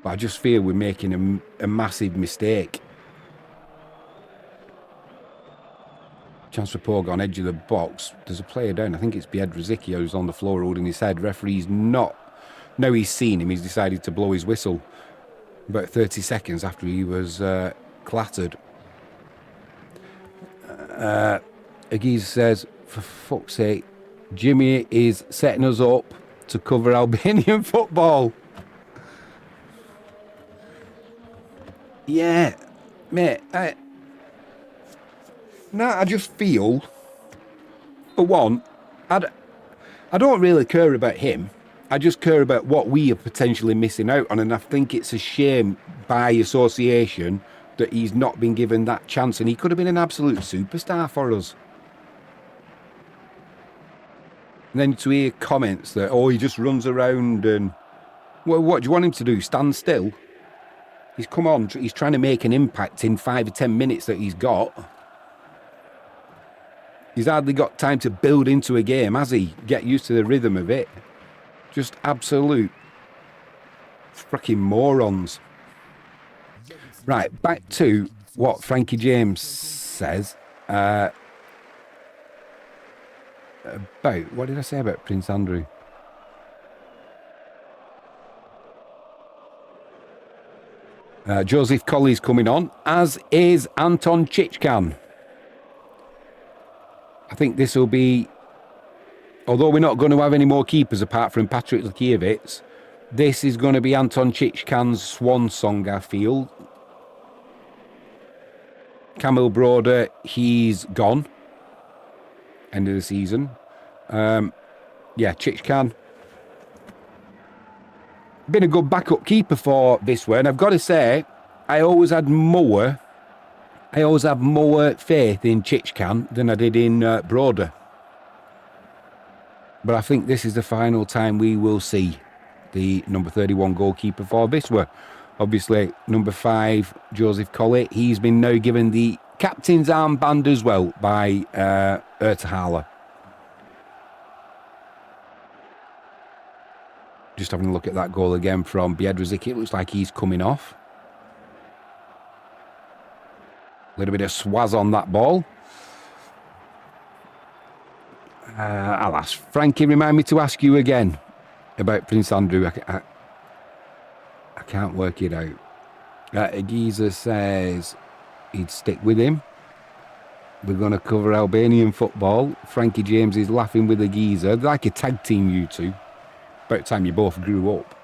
But I just feel we're making a massive mistake. Chance for Pogon, edge of the box. There's a player down. I think it's Biedrzycki who's on the floor holding his head. Referee's not Now he's seen him, he's decided to blow his whistle about 30 seconds after he was clattered. Aguiza says, for fuck's sake, Jimmy is setting us up to cover Albanian football. Yeah, mate. I just feel, for one, I don't really care about him. I just care about what we are potentially missing out on, and I think it's a shame by association that he's not been given that chance, and he could have been an absolute superstar for us. And then to hear comments that, oh, he just runs around and... Well, what do you want him to do? Stand still? He's come on, he's trying to make an impact in 5 or 10 minutes that he's got. He's hardly got time to build into a game, has he? Get used to the rhythm of it. Just absolute freaking morons. Right, back to what Frankie James says about, what did I say about Prince Andrew? Joseph Colley's coming on, as is Anton Chichkan. I think this will be, although we're not going to have any more keepers apart from Patrick Lakiewicz, this is going to be Anton Chichkan's swan song, I feel. Kamil Broder, he's gone. End of the season. Yeah, Chichkan. Been a good backup keeper for Wisła, and I've got to say, I always had more faith in Chichkan than I did in Broder. But I think this is the final time we will see the number 31 goalkeeper for Wisła. Obviously, number 5, Joseph Colley, he's been now given the captain's armband as well by Ertahala. Just having a look at that goal again from Biedrzyk. It looks like he's coming off. A little bit of swaz on that ball. I'll ask Frankie, remind me to ask you again about Prince Andrew. I can't work it out. Aguiza says he'd stick with him. We're going to cover Albanian football. Frankie James is laughing with Aguiza. They're like a tag team, you two. About time you both grew up.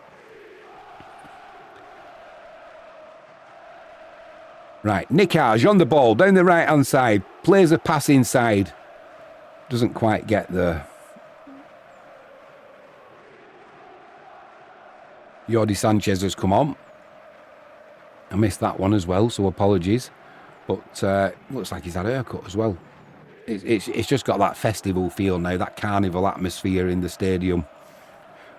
Right, Nikaj on the ball, down the right-hand side. Plays a pass inside. Doesn't quite get there. Jordi Sanchez has come on. I missed that one as well, so apologies. But looks like he's had a haircut as well. It's just got that festival feel now, that carnival atmosphere in the stadium.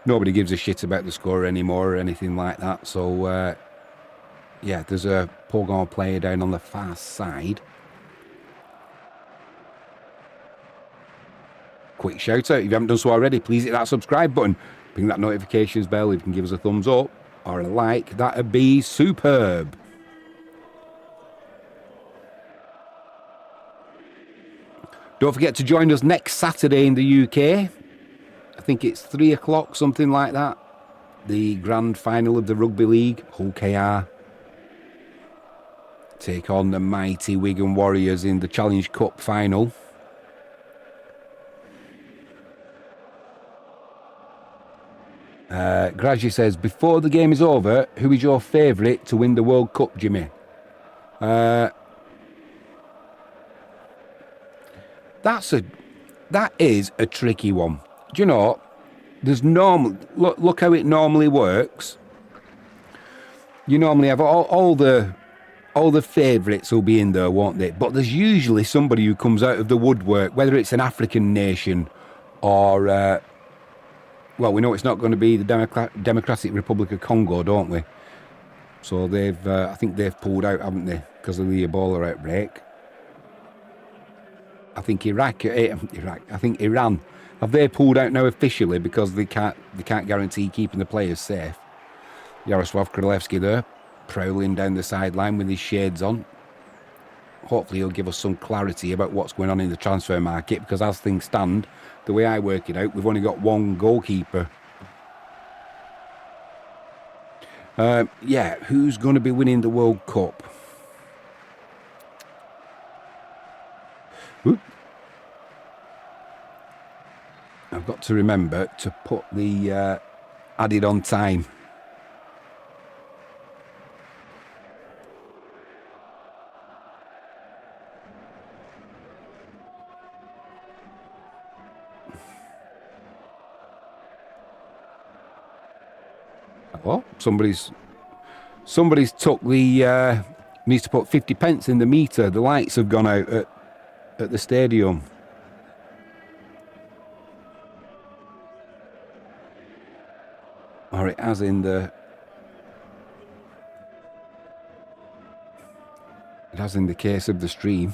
Nobody gives a shit about the score anymore or anything like that. So, yeah, there's a Pogon player down on the far side. Quick shout out, if you haven't done so already, please hit that subscribe button. Ping that notifications bell. If you can give us a thumbs up or a like, that would be superb. Don't forget to join us next Saturday in the UK. I think it's 3 o'clock, something like that. The grand final of the Rugby League. Hull KR take on the mighty Wigan Warriors in the Challenge Cup final. Graji says, before the game is over, who is your favourite to win the World Cup, Jimmy? That is a tricky one. Do you know, there's look how it normally works. You normally have all the favourites will be in there, won't they? But there's usually somebody who comes out of the woodwork, whether it's an African nation or, well, we know it's not going to be the Democratic Republic of Congo, don't we? So I think they've pulled out, haven't they, because of the Ebola outbreak. I think I think Iran. Have they pulled out now officially because they can't guarantee keeping the players safe? Yaroslav Kralevsky there, prowling down the sideline with his shades on. Hopefully he'll give us some clarity about what's going on in the transfer market, because as things stand, the way I work it out, we've only got one goalkeeper. Yeah, who's going to be winning the World Cup? Oop. I've got to remember to put the added on time. Oh, somebody's took the needs to put 50 pence in the meter. The lights have gone out at the stadium. Or it has in the case of the stream.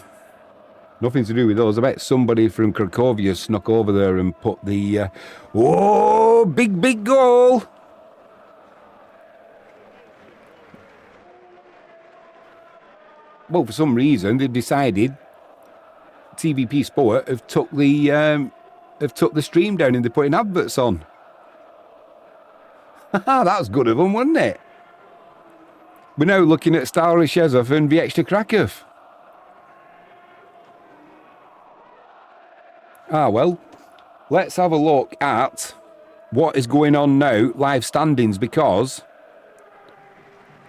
Nothing to do with us. I bet somebody from Cracovia snuck over there and put the whoa, big goal. Well, for some reason they've decided TVP Sport have took the stream down and they're putting adverts on. That was good of them, wasn't it? We're now looking at Stara Rzeszów and Wisła Kraków. Well, let's have a look at what is going on now, live standings, because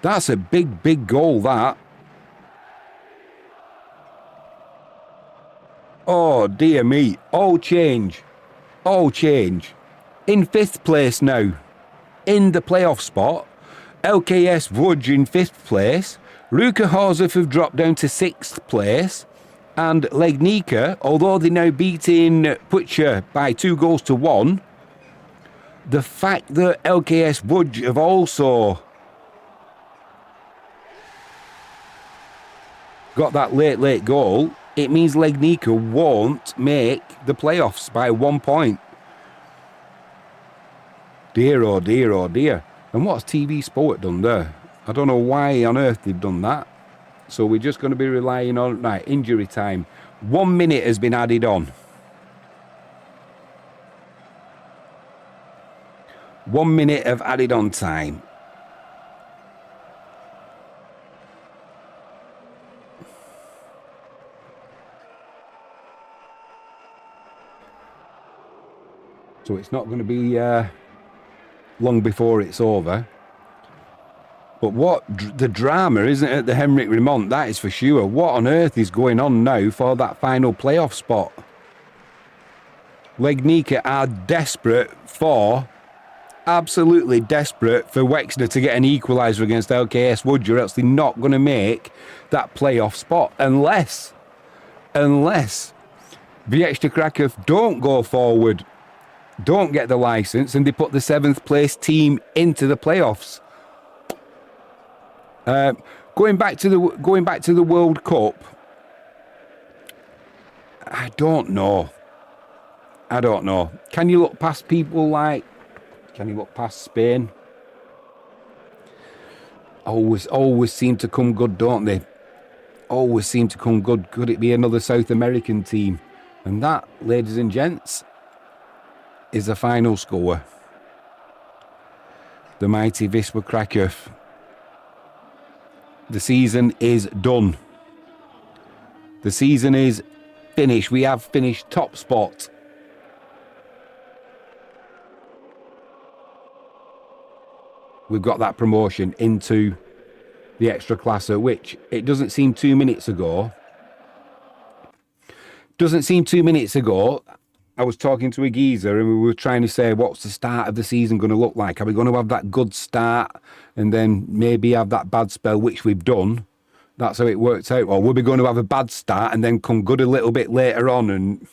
that's a big goal, that. Oh, dear me. All change. In 5th place now. In the playoff spot. LKS Łódź in 5th place. Ruka Chorzów have dropped down to 6th place. And Legnica, although they're now beating Pucha by 2-1, the fact that LKS Łódź have also got that late goal, it means Legnica won't make the playoffs by 1 point. Dear, oh dear, oh dear. And what's TV Sport done there? I don't know why on earth they've done that. So we're just going to be relying on, right, injury time. 1 minute has been added on. 1 minute of added on time. So it's not going to be long before it's over. But what the drama isn't at the Henrik Remont, that is for sure. What on earth is going on now for that final playoff spot? Legnica are absolutely desperate for Wexner to get an equaliser against LKS Łódź, or else they're not going to make that playoff spot unless Wisła Kraków don't go forward, don't get the licence, and they put the 7th place team into the playoffs. Going back to the World Cup, I don't know. Can you look past people like? Can you look past Spain? Always seem to come good, don't they? Always seem to come good. Could it be another South American team? And that, ladies and gents, is the final score. The mighty Wisła Kraków. The season is done. The season is finished. We have finished top spot. We've got that promotion into the Ekstraklasa, which it doesn't seem 2 minutes ago. I was talking to a geezer and we were trying to say, what's the start of the season going to look like? Are we going to have that good start and then maybe have that bad spell, which we've done? That's how it worked out. Or were we going to have a bad start and then come good a little bit later on? And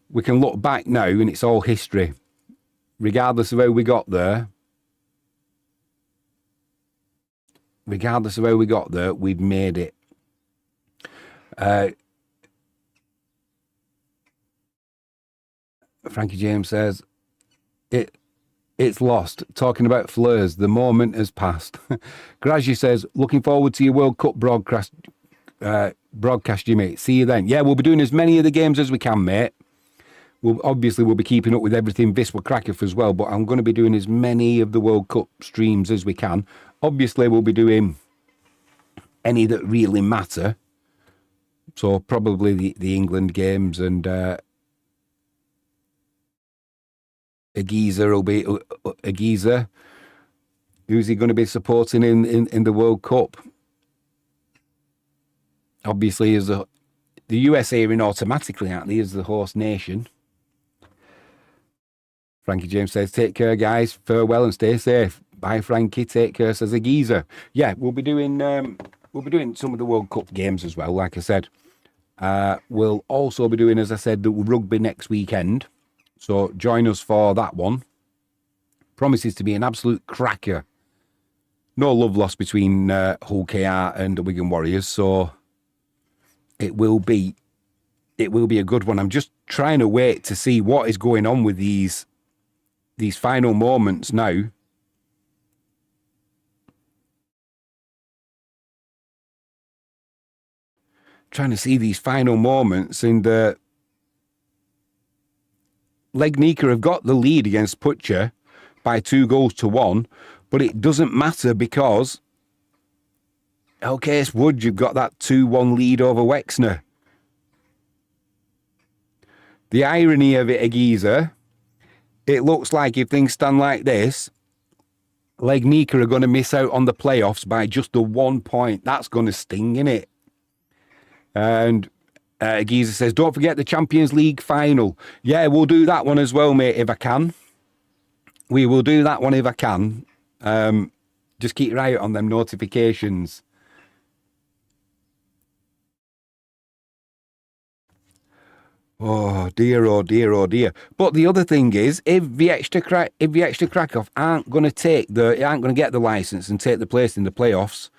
we can look back now and it's all history. Regardless of how we got there, we've made it. Frankie James says, it's lost. Talking about Fleurs, the moment has passed. Grazi says, looking forward to your World Cup broadcast, you mate. See you then. Yeah, we'll be doing as many of the games as we can, mate. we'll be keeping up with everything Wisła Krakow as well, but I'm going to be doing as many of the World Cup streams as we can. Obviously, we'll be doing any that really matter. So probably the England games, and Agiza will be Agiza. Who's he going to be supporting in the World Cup? Obviously, as the USA are in automatically, aren't they, as the host nation? Frankie James says, take care, guys. Farewell and stay safe. Bye, Frankie. Take care, says a geezer. Yeah, we'll be doing some of the World Cup games as well, like I said. We'll also be doing, as I said, the rugby next weekend. So join us for that one. Promises to be an absolute cracker. No love lost between Hull KR and the Wigan Warriors, so it will be a good one. I'm just trying to wait to see what is going on with these final moments now. Trying to see these final moments, and Legnica have got the lead against Butcher by 2-1, but it doesn't matter because LKS Wood, you've got that 2-1 lead over Wexner. The irony of it, Agiza, it looks like if things stand like this, Legnica are going to miss out on the playoffs by just the 1 point. That's going to sting, innit? And Agiza says, don't forget the Champions League final. Yeah, we'll do that one as well, mate, if I can. We will do that one if I can. Just keep your eye out on them notifications. Oh dear, oh dear, oh dear. But the other thing is, if Wisła Krakow aren't going to get the license and take the place in the playoffs,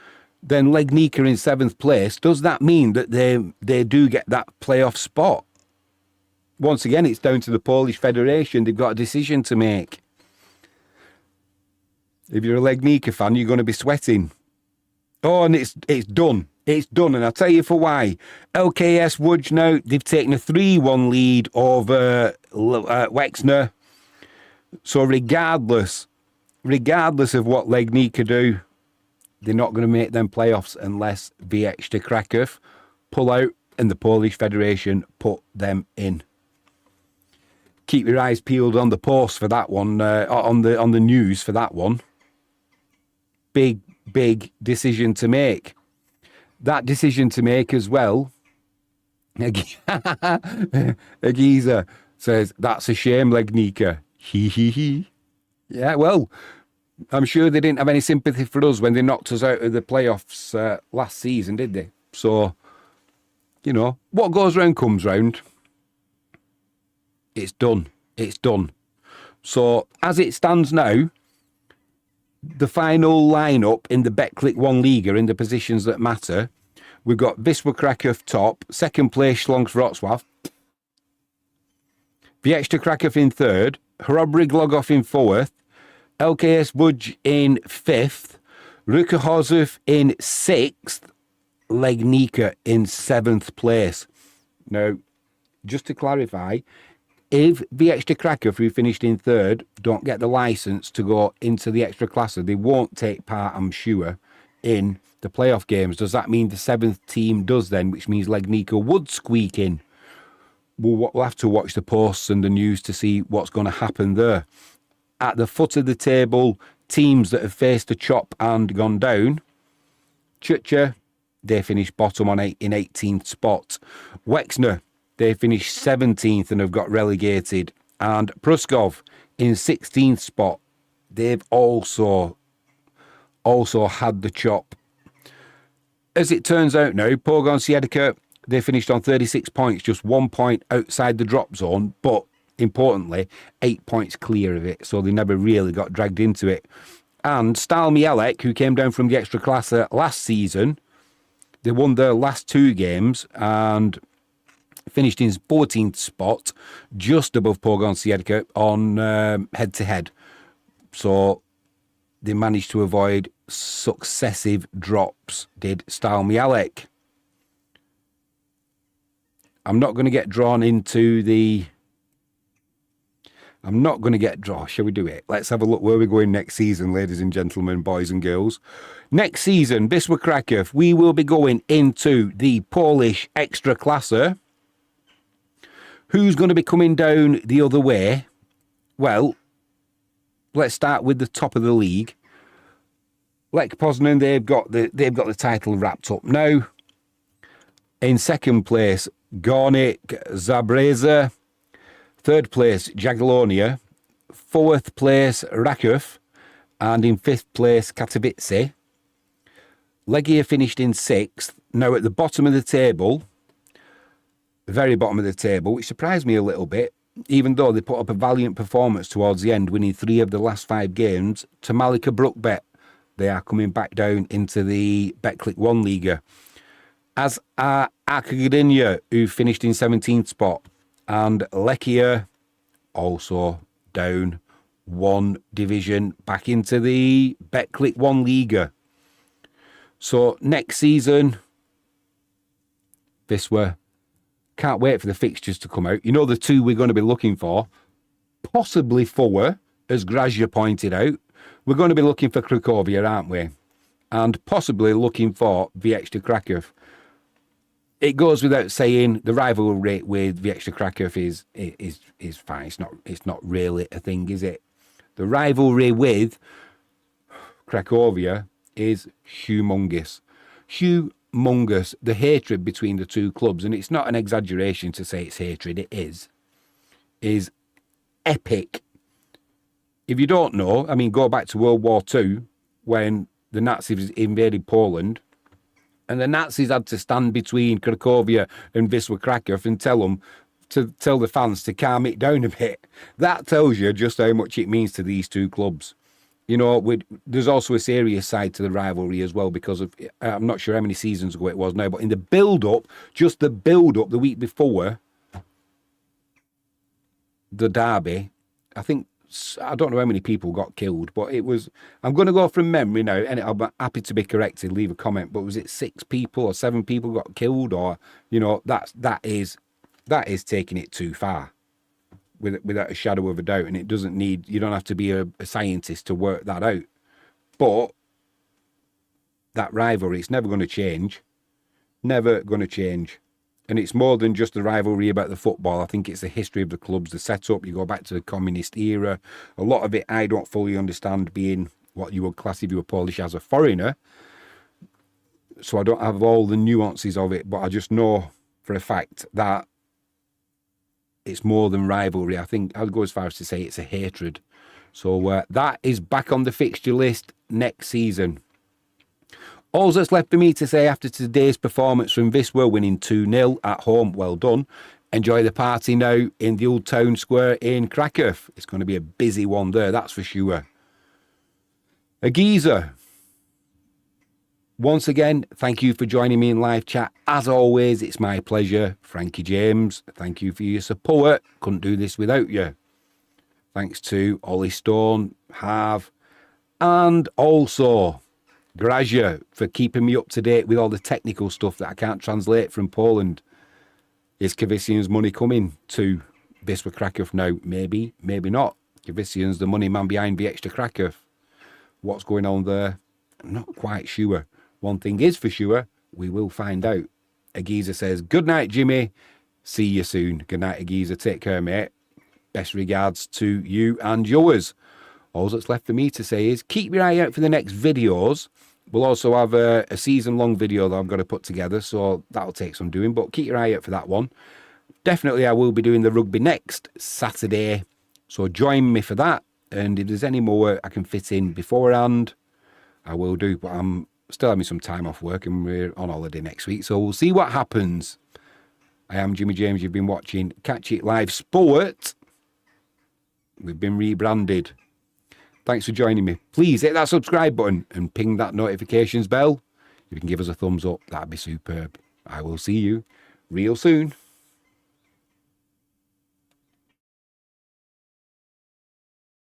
then Legnica in 7th place. Does that mean that they do get that playoff spot? Once again, it's down to the Polish Federation. They've got a decision to make. If you're a Legnica fan, you're going to be sweating. Oh, and it's done. It's done, and I'll tell you for why. LKS Wood now, they've taken a 3-1 lead over Wexner. So regardless of what Legnica do, they're not going to make them playoffs unless Wisła Krakow pull out and the Polish Federation put them in. Keep your eyes peeled on the post for that one, on the news for that one. Big decision to make. That decision to make as well. Agiza says, that's a shame, Legnica. He. Yeah, well, I'm sure they didn't have any sympathy for us when they knocked us out of the playoffs last season, did they? So, you know, what goes round comes round. It's done. It's done. So, as it stands now, the final lineup in the Betclic 1 Liga in the positions that matter, we've got Wisła Krakow top, second place Śląsk Wrocław, Wisła Krakow in third, Hrobry Glogov in fourth, LKS Łódź in fifth, Ruka Chorzów in sixth, Legnica in 7th place. Now, just to clarify, if Wisła Krakow, who finished in third, don't get the licence to go into the extra class, they won't take part, I'm sure, in the playoff games. Does that mean the 7th team does then, which means Legnica would squeak in? We'll have to watch the posts and the news to see what's going to happen there. At the foot of the table, teams that have faced a chop and gone down, Chucha, they finished bottom in 18th spot. Wexner, they finished 17th and have got relegated. And Pruskov in 16th spot. They've also had the chop. As it turns out now, Pogoń Siedlce, they finished on 36 points, just 1 point outside the drop zone, but importantly, 8 points clear of it, so they never really got dragged into it. And Stal Mielec, who came down from the extra class last season, they won their last 2 games and finished in 14th spot, just above Pogoń Siedlce on head-to-head. So they managed to avoid successive drops, did Stal Mielec. I'm not going to get drawn into the I'm not going to get draw. Shall we do it? Let's have a look where we're going next season, ladies and gentlemen, boys and girls. Next season, Wisła Kraków, we will be going into the Polish Ekstraklasa. Who's going to be coming down the other way? Well, let's start with the top of the league. Lech Poznan, they've got the title wrapped up now. In second place, Górnik Zabrze. Third place, Jagiellonia. Fourth place, Raków. And in fifth place, Katowice. Legia finished in sixth. Now at the bottom of the table, the very bottom of the table, which surprised me a little bit, even though they put up a valiant performance towards the end, winning 3 of the last 5 games, to Malika Brookbet. They are coming back down into the Betclic 1 Liga. As are Akademia, who finished in 17th spot. And Lechia also down 1 division back into the Betclic 1 Liga. So next season, Wisła, can't wait for the fixtures to come out. You know the 2 we're going to be looking for, possibly 4, as Grazia pointed out. We're going to be looking for Cracovia, aren't we? And possibly looking for Wisła Kraków. It goes without saying, the rivalry with Wisła Kraków is fine. It's not really a thing, is it? The rivalry with Cracovia is humongous. Humongous. The hatred between the 2 clubs, and it's not an exaggeration to say it's hatred, it is epic. If you don't know, I mean, go back to World War II when the Nazis invaded Poland, and the Nazis had to stand between Cracovia and Wisła Kraków and tell the fans to calm it down a bit. That tells you just how much it means to these 2 clubs. You know, there's also a serious side to the rivalry as well, because of, I'm not sure how many seasons ago it was now, but in the build-up, just the build-up the week before the derby, I don't know how many people got killed, but it was, I'm going to go from memory now, and I'll be happy to be corrected, leave a comment, but was it 6 people or 7 people got killed? Or, you know, that is taking it too far, without a shadow of a doubt. And it doesn't need, you don't have to be a scientist to work that out. But that rivalry, it's never going to change. Never going to change. And it's more than just the rivalry about the football. I think it's the history of the clubs, the setup. You go back to the communist era. A lot of it I don't fully understand, being what you would class if you were Polish as a foreigner. So I don't have all the nuances of it, but I just know for a fact that it's more than rivalry. I think I'll go as far as to say it's a hatred. So that is back on the fixture list next season. All that's left for me to say after today's performance from Wisła, winning 2-0 at home, well done. Enjoy the party now in the Old Town Square in Kraków. It's going to be a busy one there, that's for sure. Agiza, once again, thank you for joining me in live chat. As always, it's my pleasure. Frankie James, thank you for your support. Couldn't do this without you. Thanks to Ollie Stone, Harv, and also Grazia for keeping me up to date with all the technical stuff that I can't translate from Poland. Is Kavician's money coming to Wisła Kraków now? Maybe, maybe not. Kavician's the money man behind Wisła Kraków. What's going on there? I'm not quite sure. One thing is for sure, we will find out. Agiza says, good night, Jimmy. See you soon. Good night, Agiza. Take care, mate. Best regards to you and yours. All that's left for me to say is keep your eye out for the next videos. We'll also have a season-long video that I've got to put together, so that'll take some doing, but keep your eye out for that one. Definitely I will be doing the rugby next Saturday, so join me for that. And if there's any more I can fit in beforehand, I will do. But I'm still having some time off work and we're on holiday next week, so we'll see what happens. I am Jimmy James. You've been watching Catch It Live Sport. We've been rebranded. Thanks for joining me. Please hit that subscribe button and ping that notifications bell. If you can give us a thumbs up, that'd be superb. I will see you real soon.